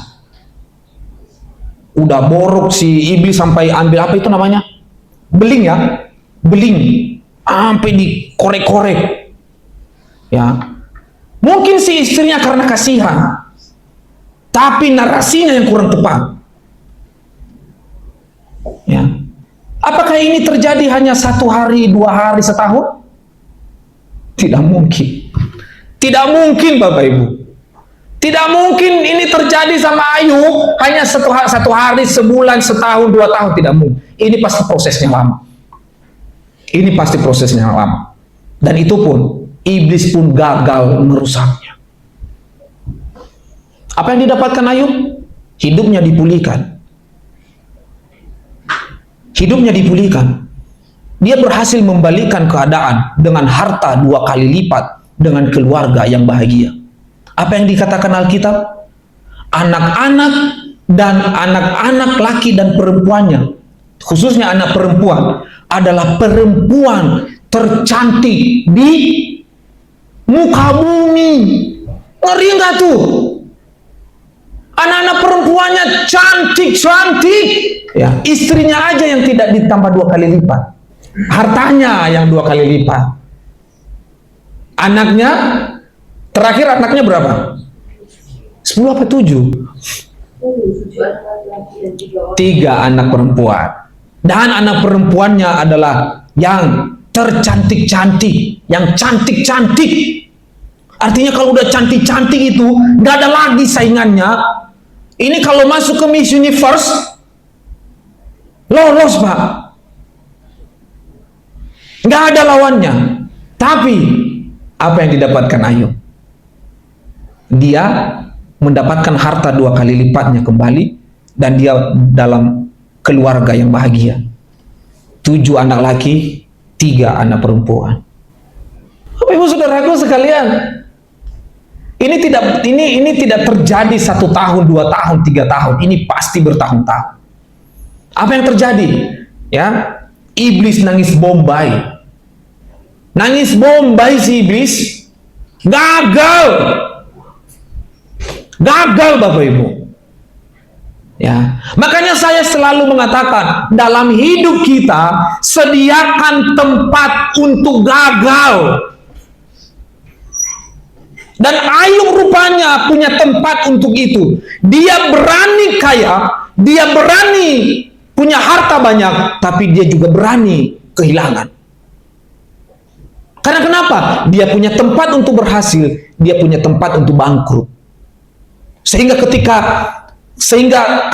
Udah borok si iblis sampai ambil apa itu namanya? Beling ya, beling. Sampai dikorek-korek. Ya. Mungkin si istrinya karena kasihan. Tapi narasinya yang kurang tepat. Ya. Apakah ini terjadi hanya 1 hari, 2 hari, setahun? Tidak mungkin. Tidak mungkin Bapak Ibu. Tidak mungkin ini terjadi sama Ayub hanya 1 hari, sebulan, setahun, 2 tahun. Tidak mungkin. Ini pasti prosesnya lama. Ini pasti prosesnya lama. Dan itu pun, iblis pun gagal merusaknya. Apa yang didapatkan Ayub? Hidupnya dipulihkan. Hidupnya dipulihkan. Dia berhasil membalikkan keadaan dengan harta 2 kali lipat, dengan keluarga yang bahagia. Apa yang dikatakan Alkitab? Anak-anak dan anak-anak laki dan perempuannya, khususnya anak perempuan, adalah perempuan tercantik di muka bumi. Ngeri nggak tuh? Anak-anak perempuannya cantik-cantik. Ya, istrinya aja yang tidak ditambah 2 kali lipat. Hartanya yang 2 kali lipat. Anaknya, terakhir anaknya berapa? 10 apa 7? 3 anak perempuan. Dan anak perempuannya adalah yang tercantik-cantik, yang cantik-cantik. Artinya kalau udah cantik-cantik itu nggak ada lagi saingannya. Ini kalau masuk ke Miss Universe lolos Pak, nggak ada lawannya. Tapi apa yang didapatkan Ayub? Dia mendapatkan harta 2 kali lipatnya kembali, dan dia dalam keluarga yang bahagia. 7 anak laki, 3 anak perempuan. Bapak Ibu Saudaraku sekalian, ini tidak terjadi 1 tahun, 2 tahun, 3 tahun. Ini pasti bertahun-tahun. Apa yang terjadi? Ya, iblis nangis bombay. Nangis bombay si iblis. Gagal. Gagal Bapak Ibu. Ya, makanya saya selalu mengatakan, dalam hidup kita sediakan tempat untuk gagal. Dan Ayub rupanya punya tempat untuk itu. Dia berani kaya, dia berani punya harta banyak, tapi dia juga berani kehilangan. Karena kenapa? Dia punya tempat untuk berhasil, dia punya tempat untuk bangkrut. Sehingga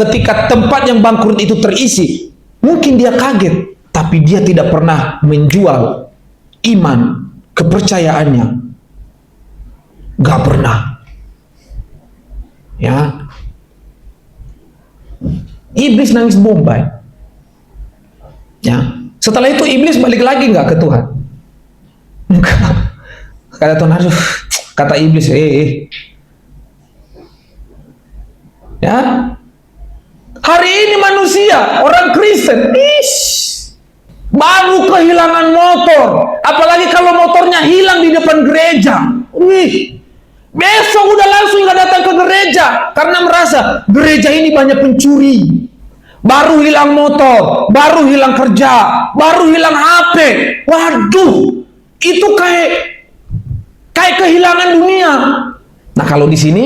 ketika tempat yang bangkrut itu terisi, mungkin dia kaget, tapi dia tidak pernah menjual iman, kepercayaannya. Gak pernah. Ya. Iblis nangis bombay. Ya. Setelah itu iblis balik lagi nggak ke Tuhan? Enggak. Kata Tuhan, aduh, kata iblis, ya, hari ini manusia, orang Kristen, baru kehilangan motor, apalagi kalau motornya hilang di depan gereja, besok udah langsung nggak datang ke gereja karena merasa gereja ini banyak pencuri. Baru hilang motor, baru hilang kerja, baru hilang HP. Waduh, itu kayak kehilangan dunia. Nah, kalau di sini,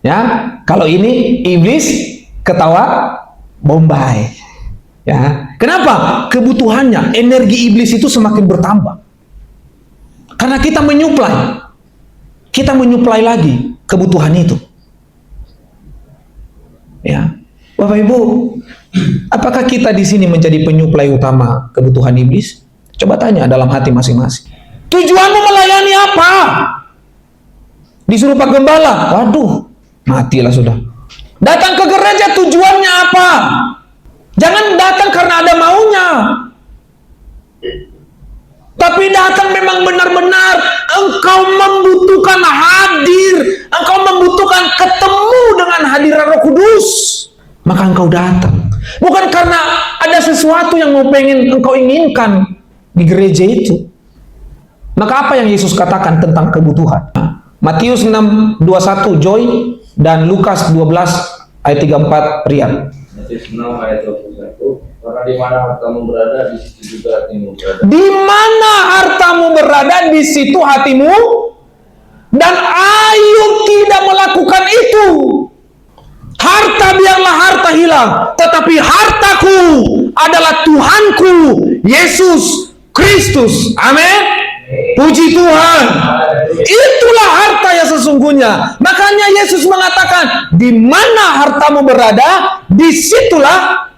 ya, kalau ini iblis ketawa bombay. Ya, kenapa? Kebutuhannya, energi iblis itu semakin bertambah. Karena kita menyuplai lagi kebutuhan itu. Ya, Bapak Ibu, apakah kita di sini menjadi penyuplai utama kebutuhan iblis? Coba tanya dalam hati masing-masing. Tujuanmu melayani apa? Disuruh Pak Gembala, waduh, matilah sudah. Datang ke gereja tujuannya apa? Jangan datang karena ada maunya. Tapi datang memang benar-benar engkau membutuhkan hadir, engkau membutuhkan ketemu dengan hadirat Roh Kudus, maka engkau datang. Bukan karena ada sesuatu yang engkau inginkan di gereja itu. Maka apa yang Yesus katakan tentang kebutuhan? Matius 6:21 Joy dan Lukas 12 ayat 34 Rian. Matius 6 ayat 21. Karena di mana hartamu berada, di situ juga hatimu berada. Di mana hartamu berada, di situ hatimu. Dan Ayub tidak melakukan itu. Harta biarlah harta hilang, tetapi hartaku adalah Tuhanku, Yesus Kristus. Amin. Puji Tuhan. Itulah harta yang sesungguhnya. Makanya Yesus mengatakan, di mana hartamu berada, disitulah.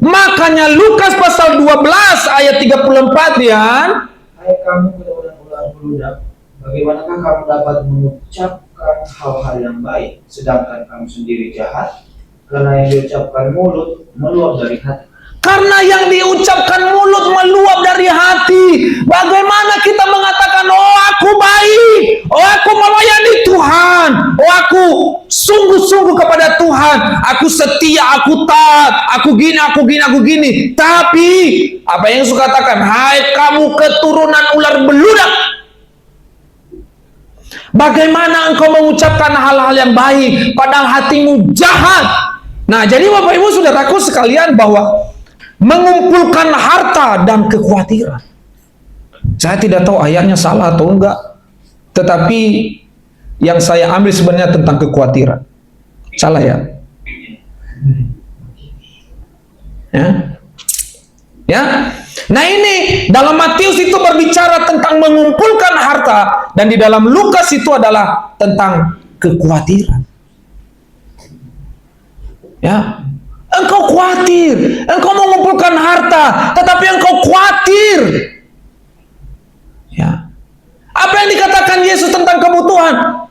Makanya Lukas pasal 12 ayat 34 ya. Hai kamu budak-budak budak, bagaimanakah kamu dapat mengucapkan hal-hal yang baik, sedangkan kamu sendiri jahat? Karena yang diucapkan mulut meluap dari hati. Karena yang diucapkan mulut meluap dari hati. Bagaimana kita mengatakan, oh aku baik, oh aku melayani Tuhan, oh aku sungguh-sungguh kepada Tuhan, aku setia, aku taat, aku gini. Tapi apa yang Yesus katakan, hai kamu keturunan ular beludak, bagaimana engkau mengucapkan hal-hal yang baik padahal hatimu jahat. Nah, jadi Bapak Ibu saudaraku sekalian, bahwa mengumpulkan harta dan kekhawatiran. Saya tidak tahu ayatnya salah atau enggak, tetapi yang saya ambil sebenarnya tentang kekhawatiran. Salah ya? Ya? Nah ini, dalam Matius itu berbicara tentang mengumpulkan harta, dan di dalam Lukas itu adalah tentang kekhawatiran. Ya, engkau khawatir, engkau mengumpulkan harta, tetapi engkau khawatir. Ya. Apa yang dikatakan Yesus tentang kebutuhan?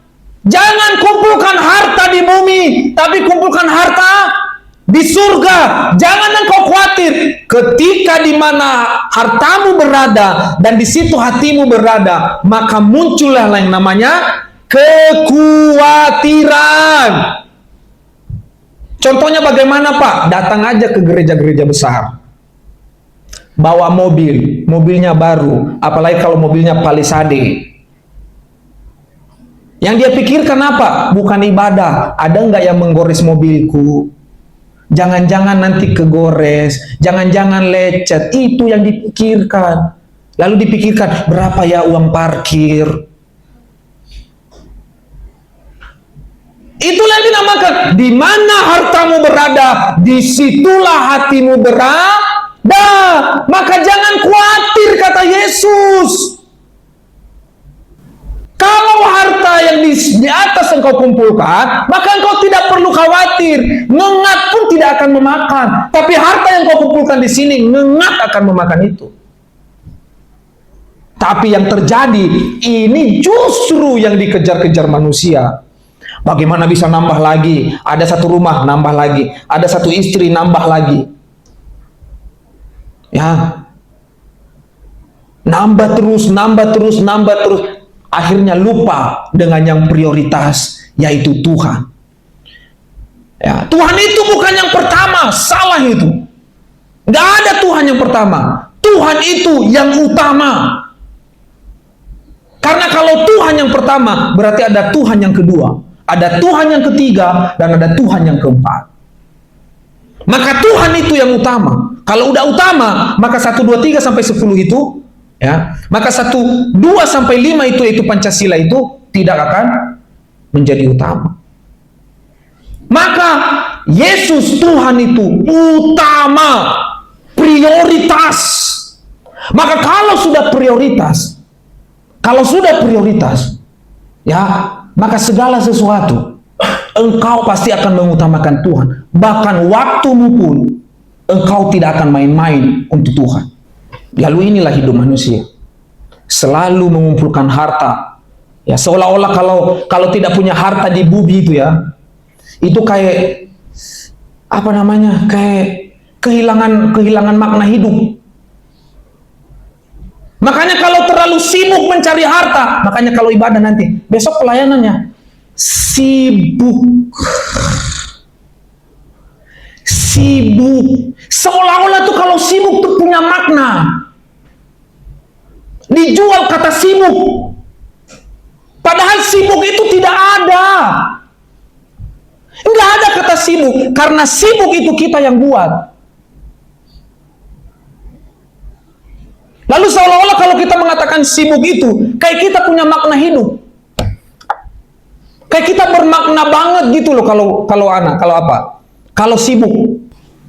Jangan kumpulkan harta di bumi, tapi kumpulkan harta di surga. Jangan engkau khawatir. Ketika di mana hartamu berada dan di situ hatimu berada, maka muncullah yang namanya kekhawatiran. Contohnya bagaimana Pak? Datang aja ke gereja-gereja besar, bawa mobil, mobilnya baru, apalagi kalau mobilnya Palisade. Yang dia pikirkan apa? Bukan ibadah. Ada nggak yang menggores mobilku? Jangan-jangan nanti kegores, jangan-jangan lecet. Itu yang dipikirkan. Lalu dipikirkan, berapa ya uang parkir? Itulah yang dinamakan, di mana hartamu berada, disitulah hatimu berada. Maka jangan khawatir, kata Yesus. Kalau harta yang di atas engkau kumpulkan, maka engkau tidak perlu khawatir. Ngengat pun tidak akan memakan. Tapi harta yang kau kumpulkan di sini, ngengat akan memakan itu. Tapi yang terjadi, ini justru yang dikejar-kejar manusia. Bagaimana bisa nambah lagi? Ada satu rumah, nambah lagi. Ada satu istri, nambah lagi. Ya. Nambah terus. Akhirnya lupa dengan yang prioritas, yaitu Tuhan. Ya, Tuhan itu bukan yang pertama, salah itu. Nggak ada Tuhan yang pertama. Tuhan itu yang utama. Karena kalau Tuhan yang pertama, berarti ada Tuhan yang kedua. Ada Tuhan yang ketiga, dan ada Tuhan yang keempat. Maka Tuhan itu yang utama. Kalau udah utama, maka 1, 2, 3 sampai 10 itu, ya, maka 1, 2 sampai 5 itu, yaitu Pancasila itu tidak akan menjadi utama. Maka Yesus Tuhan itu utama, prioritas. Maka kalau sudah prioritas, ya, maka segala sesuatu engkau pasti akan mengutamakan Tuhan. Bahkan waktumu pun engkau tidak akan main-main untuk Tuhan. Lalu inilah hidup manusia, selalu mengumpulkan harta. Ya, seolah-olah kalau tidak punya harta di bumi itu, ya, itu kayak apa namanya? Kayak kehilangan makna hidup. Makanya kalau terlalu sibuk mencari harta, makanya kalau ibadah nanti, besok pelayanannya sibuk. Seolah-olah tuh kalau sibuk tuh punya makna. Dijual kata sibuk. Padahal sibuk itu tidak ada. Enggak ada kata sibuk? Karena sibuk itu kita yang buat. Lalu seolah-olah kalau kita mengatakan sibuk itu, kayak kita punya makna hidup. Kayak kita bermakna banget gitu loh kalau apa? Kalau sibuk.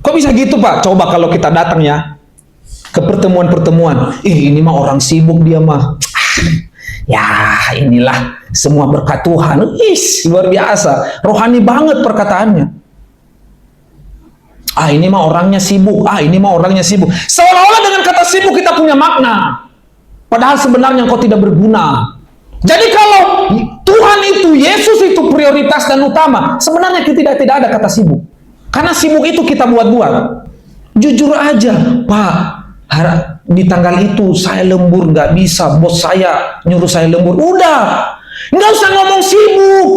Kok bisa gitu, Pak? Coba kalau kita datang ya ke pertemuan-pertemuan. Ini mah orang sibuk dia mah. Ya, inilah semua berkat Tuhan. Luar biasa. Rohani banget perkataannya. Ini mah orangnya sibuk. Ini mah orangnya sibuk. Seolah-olah dengan kata sibuk kita punya makna. Padahal sebenarnya engkau tidak berguna. Jadi kalau Tuhan itu, Yesus itu prioritas dan utama, sebenarnya tidak ada kata sibuk. Karena sibuk itu kita buat-buat. Jujur aja, Pak, di tanggal itu saya lembur, nggak bisa. Bos saya nyuruh saya lembur. Udah, nggak usah ngomong sibuk.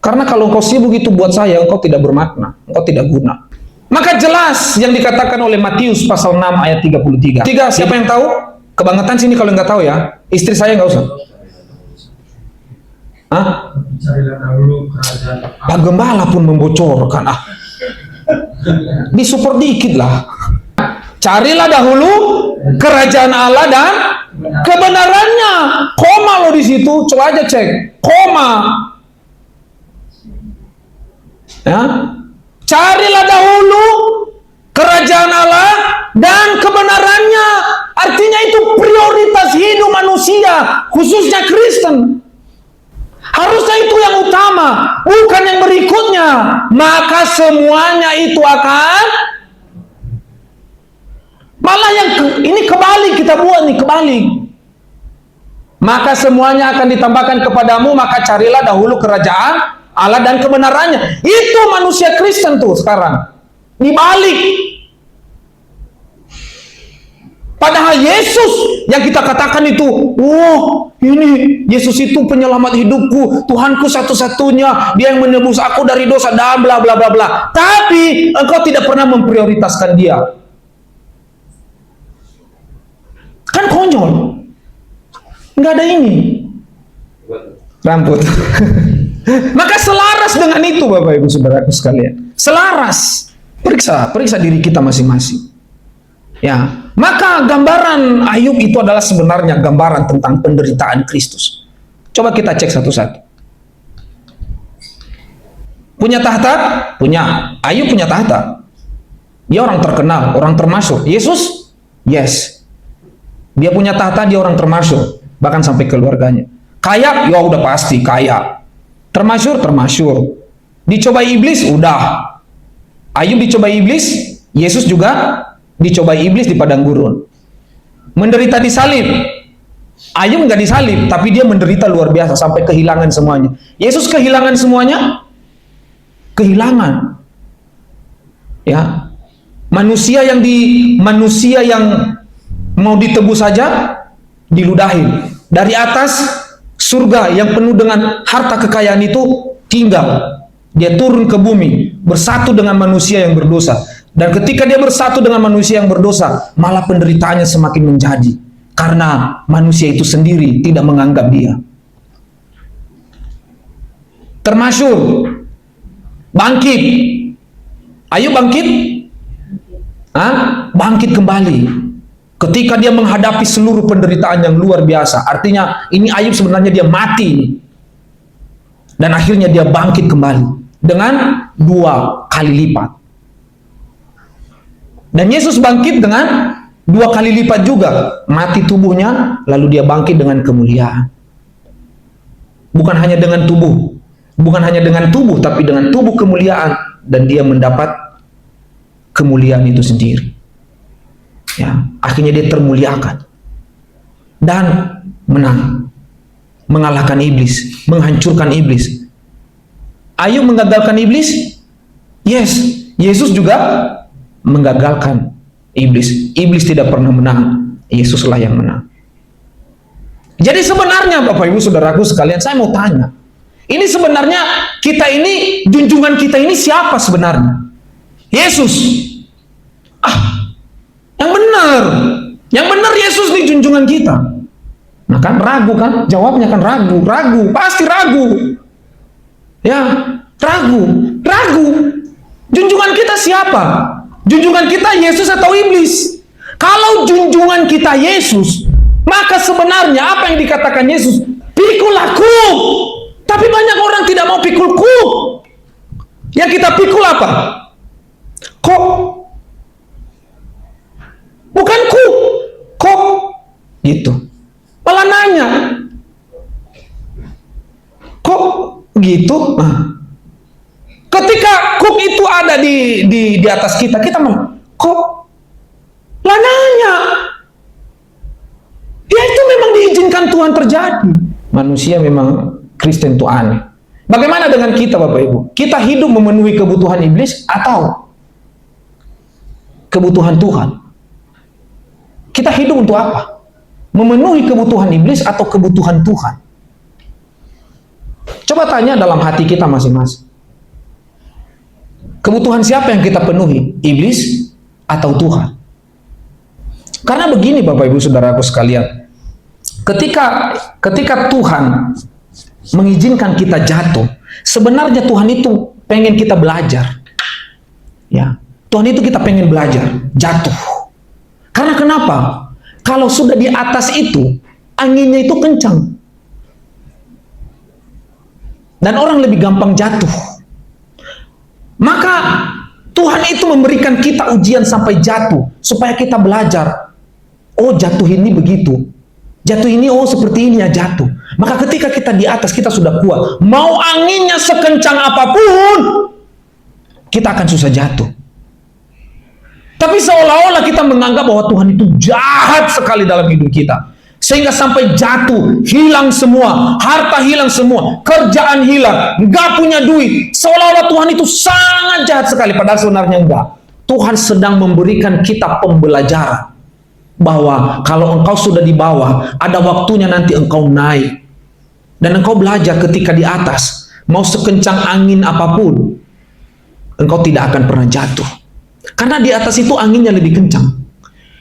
Karena kalau engkau sibuk itu buat saya, engkau tidak bermakna, engkau tidak guna. Maka jelas yang dikatakan oleh Matius pasal 6 ayat 33. Siapa yang tahu? Kebangetan sini kalau nggak tahu ya. Istri saya nggak usah. Carilah dahulu kerajaan Pak Gembala pun membocorkan. Disupport dikit lah. Carilah dahulu kerajaan Allah dan kebenarannya. Koma lo di situ. Coba aja cek. Koma. Ya. Carilah dahulu kerajaan Allah dan kebenarannya. Artinya itu prioritas hidup manusia, khususnya Kristen. Harusnya itu yang utama, bukan yang berikutnya. Maka semuanya itu akan malah ini kebalik kita buat nih, kebalik. Maka semuanya akan ditambahkan kepadamu, maka carilah dahulu kerajaan Allah dan kebenarannya. Itu manusia Kristen tuh sekarang. Dibalik. Padahal Yesus yang kita katakan itu, ini Yesus itu penyelamat hidupku, Tuhanku satu-satunya, dia yang menebus aku dari dosa dan bla bla bla bla. Tapi engkau tidak pernah memprioritaskan dia. Kan konyol. Nggak ada ini. Rambut. Maka selaras dengan itu Bapak Ibu Saudaraku sekalian. Selaras. Periksa diri kita masing-masing. Ya, maka gambaran Ayub itu adalah sebenarnya gambaran tentang penderitaan Kristus. Coba kita cek satu-satu. Punya tahta? Punya. Ayub punya tahta. Dia orang terkenal, orang termasyhur. Yesus? Yes. Dia punya tahta, dia orang termasyhur, bahkan sampai keluarganya. Kaya? Ya udah pasti kaya. Termasyhur? Termasyhur. Dicobai iblis? Udah. Ayub dicobai iblis, Yesus juga dicobai iblis di padang gurun. Menderita disalib. Ayub nggak disalib, tapi dia menderita luar biasa sampai kehilangan semuanya. Yesus kehilangan semuanya? Kehilangan. Ya. Manusia yang mau ditebus saja diludahin. Dari atas surga yang penuh dengan harta kekayaan itu tinggal. Dia turun ke bumi, bersatu dengan manusia yang berdosa. Dan ketika dia bersatu dengan manusia yang berdosa, malah penderitaannya semakin menjadi. Karena manusia itu sendiri tidak menganggap dia. Termasyhur, bangkit. Ayub bangkit? Bangkit kembali. Ketika dia menghadapi seluruh penderitaan yang luar biasa. Artinya ini Ayub sebenarnya dia mati. Dan akhirnya dia bangkit kembali. Dengan 2 kali lipat. Dan Yesus bangkit dengan 2 kali lipat juga. Mati tubuhnya, lalu dia bangkit dengan kemuliaan. Bukan hanya dengan tubuh. Bukan hanya dengan tubuh, tapi dengan tubuh kemuliaan. Dan dia mendapat kemuliaan itu sendiri. Ya, akhirnya dia termuliakan. Dan menang. Mengalahkan iblis. Menghancurkan iblis. Ayub menggagalkan iblis? Yes. Yesus juga menggagalkan iblis. Iblis tidak pernah menang. Yesuslah yang menang. Jadi sebenarnya Bapak Ibu Saudaraku sekalian, saya mau tanya. Ini sebenarnya kita ini, junjungan kita ini siapa sebenarnya? Yesus. Yang benar. Yang benar Yesus nih junjungan kita. Nah kan ragu kan? Jawabnya kan ragu. Pasti ragu. Ya, ragu. Junjungan kita siapa? Junjungan kita Yesus atau iblis? Kalau junjungan kita Yesus, maka sebenarnya apa yang dikatakan Yesus? Pikul aku. Tapi banyak orang tidak mau pikul kuk. Yang kita pikul apa? Kok? Bukan kuk. Kok? Gitu. Malah nanya. Kok gitu? Nah, ketika kuk itu ada di atas kita, kita mau kok? Lah nanya. Ya itu memang diizinkan Tuhan terjadi. Manusia memang Kristen itu aneh. Bagaimana dengan kita Bapak Ibu? Kita hidup memenuhi kebutuhan iblis atau kebutuhan Tuhan? Kita hidup untuk apa? Memenuhi kebutuhan iblis atau kebutuhan Tuhan? Coba tanya dalam hati kita masing-masing. Kebutuhan siapa yang kita penuhi? Iblis atau Tuhan? Karena begini Bapak Ibu Saudaraku sekalian, ketika Tuhan mengizinkan kita jatuh, sebenarnya Tuhan itu pengen kita belajar. Ya, Tuhan itu kita pengen belajar jatuh. Karena kenapa? Kalau sudah di atas itu, anginnya itu kencang. Dan orang lebih gampang jatuh. Maka Tuhan itu memberikan kita ujian sampai jatuh, supaya kita belajar. Oh, jatuh ini begitu. Jatuh ini, oh seperti ini ya jatuh. Maka ketika kita di atas, kita sudah kuat. Mau anginnya sekencang apapun, kita akan susah jatuh. Tapi seolah-olah kita menganggap bahwa Tuhan itu jahat sekali dalam hidup kita. Sehingga sampai jatuh, hilang semua, harta hilang semua, kerjaan hilang, nggak punya duit. Seolah-olah Tuhan itu sangat jahat sekali, padahal sebenarnya enggak. Tuhan sedang memberikan kita pembelajaran. Bahwa kalau engkau sudah di bawah, ada waktunya nanti engkau naik. Dan engkau belajar ketika di atas, mau sekencang angin apapun, engkau tidak akan pernah jatuh. Karena di atas itu anginnya lebih kencang.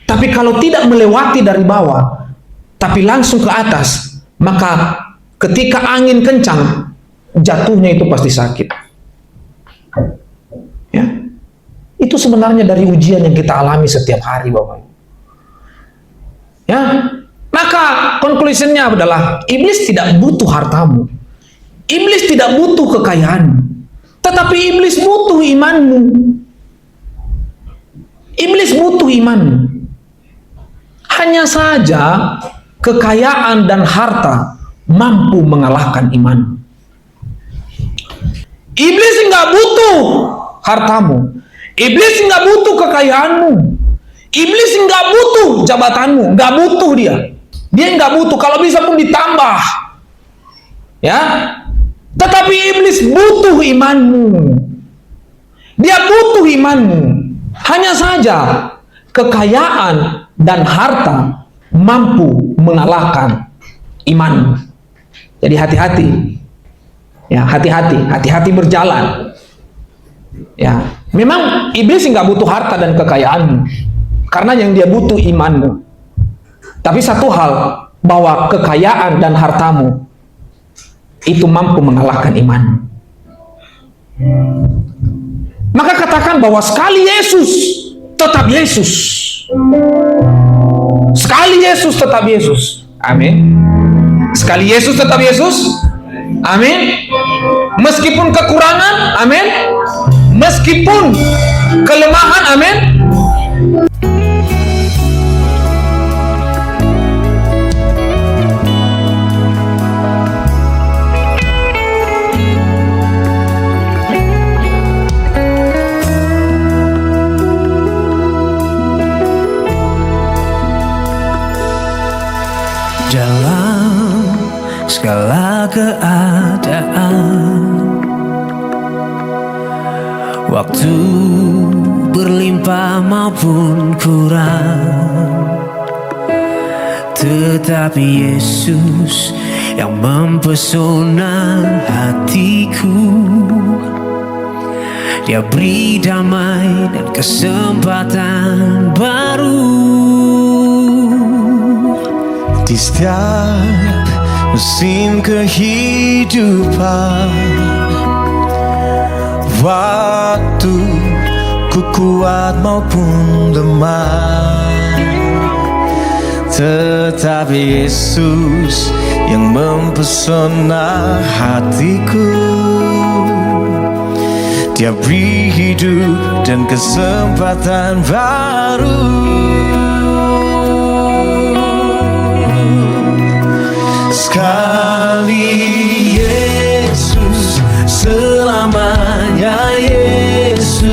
Tapi kalau tidak melewati dari bawah, tapi langsung ke atas, maka ketika angin kencang, jatuhnya itu pasti sakit. Ya, itu sebenarnya dari ujian yang kita alami setiap hari, Bapak. Ya, maka conclusionnya adalah iblis tidak butuh hartamu, iblis tidak butuh kekayaanmu, tetapi iblis butuh imanmu. Iblis butuh imanmu. Hanya saja kekayaan dan harta mampu mengalahkan iman. Iblis nggak butuh hartamu, iblis nggak butuh kekayaanmu, iblis nggak butuh jabatanmu, nggak butuh dia. Dia nggak butuh, kalau bisa pun ditambah. Ya, tetapi iblis butuh imanmu. Dia butuh imanmu. Hanya saja kekayaan dan harta mampu mengalahkan imanmu. Jadi hati-hati. Ya, hati-hati berjalan. Ya, memang iblis nggak butuh harta dan kekayaanmu, karena yang dia butuh imanmu. Tapi satu hal, bahwa kekayaan dan hartamu itu mampu mengalahkan imanmu. Maka katakan bahwa sekali Yesus, tetap Yesus. Sekali Yesus, tetap Yesus. Amin. Sekali Yesus, tetap Yesus. Amin. Meskipun kekurangan, amin. Meskipun kelemahan, amin. Dalam segala keadaan, waktu berlimpah maupun kurang, tetapi Yesus yang mempesona hatiku. Dia beri damai dan kesempatan baru. Di setiap musim kehidupan, waktu kuat maupun lemah, tetap Yesus yang mempesona hatiku. Dia beri hidup dan kesempatan baru. Sekali Yesus, selamanya Yesus,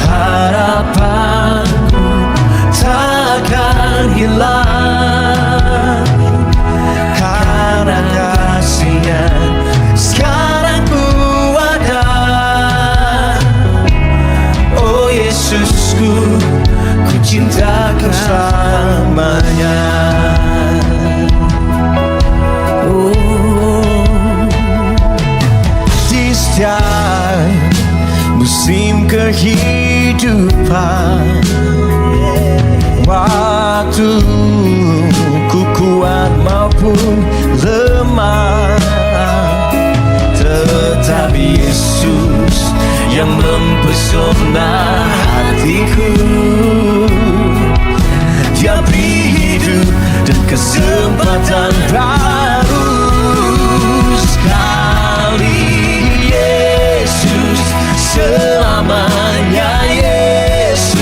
harapanku takkan hilang. Karena kasih-Nya sekarang ku ada. Oh Yesusku, ku cinta Kau selamanya. Di setiap musim kehidupan, waktu ku kuat maupun lemah, tetap Yesus yang mempesona hatiku. Dia beri hidup dan kesempatan baru. Sekali Yesus, selamanya Yesus,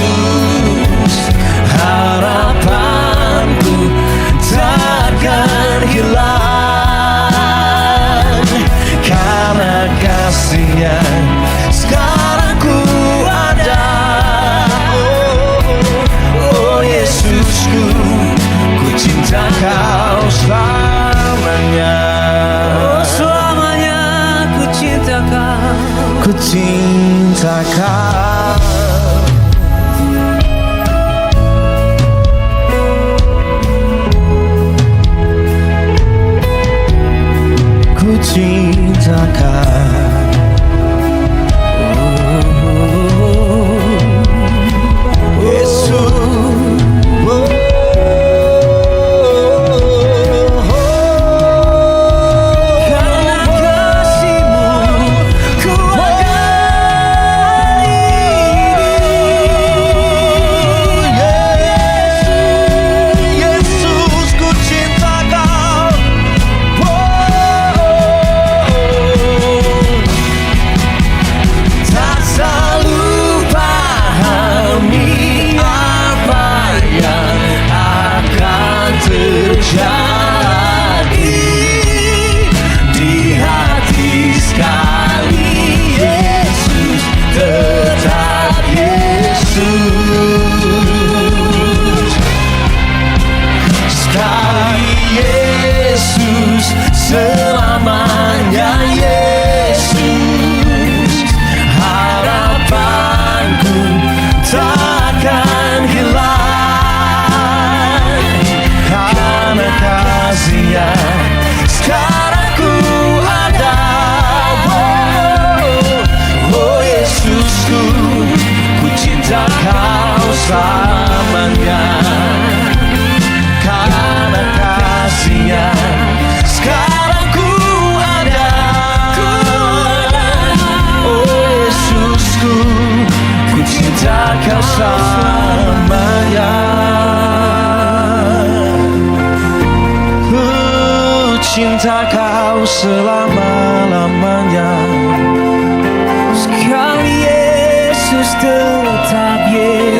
harapanku takkan hilang. Karena kasih-Nya sekarang ku ada. Oh Yesusku, ku cinta Kau selamanya. Oh selamanya ku cinta Kau, ku cinta Kau. Ku cinta Kau. Selamanya Yesus, harapanku takkan hilang. Karena kasih-Nya sekarang ku ada. Oh Yesusku, ku cinta Kau selamanya. Karena kasih-Nya sekarang ku ada. Oh Yesusku, ku cinta Kau selamanya. Ku cinta Kau selama-lamanya. Sekali Yesus, tetap Yesus.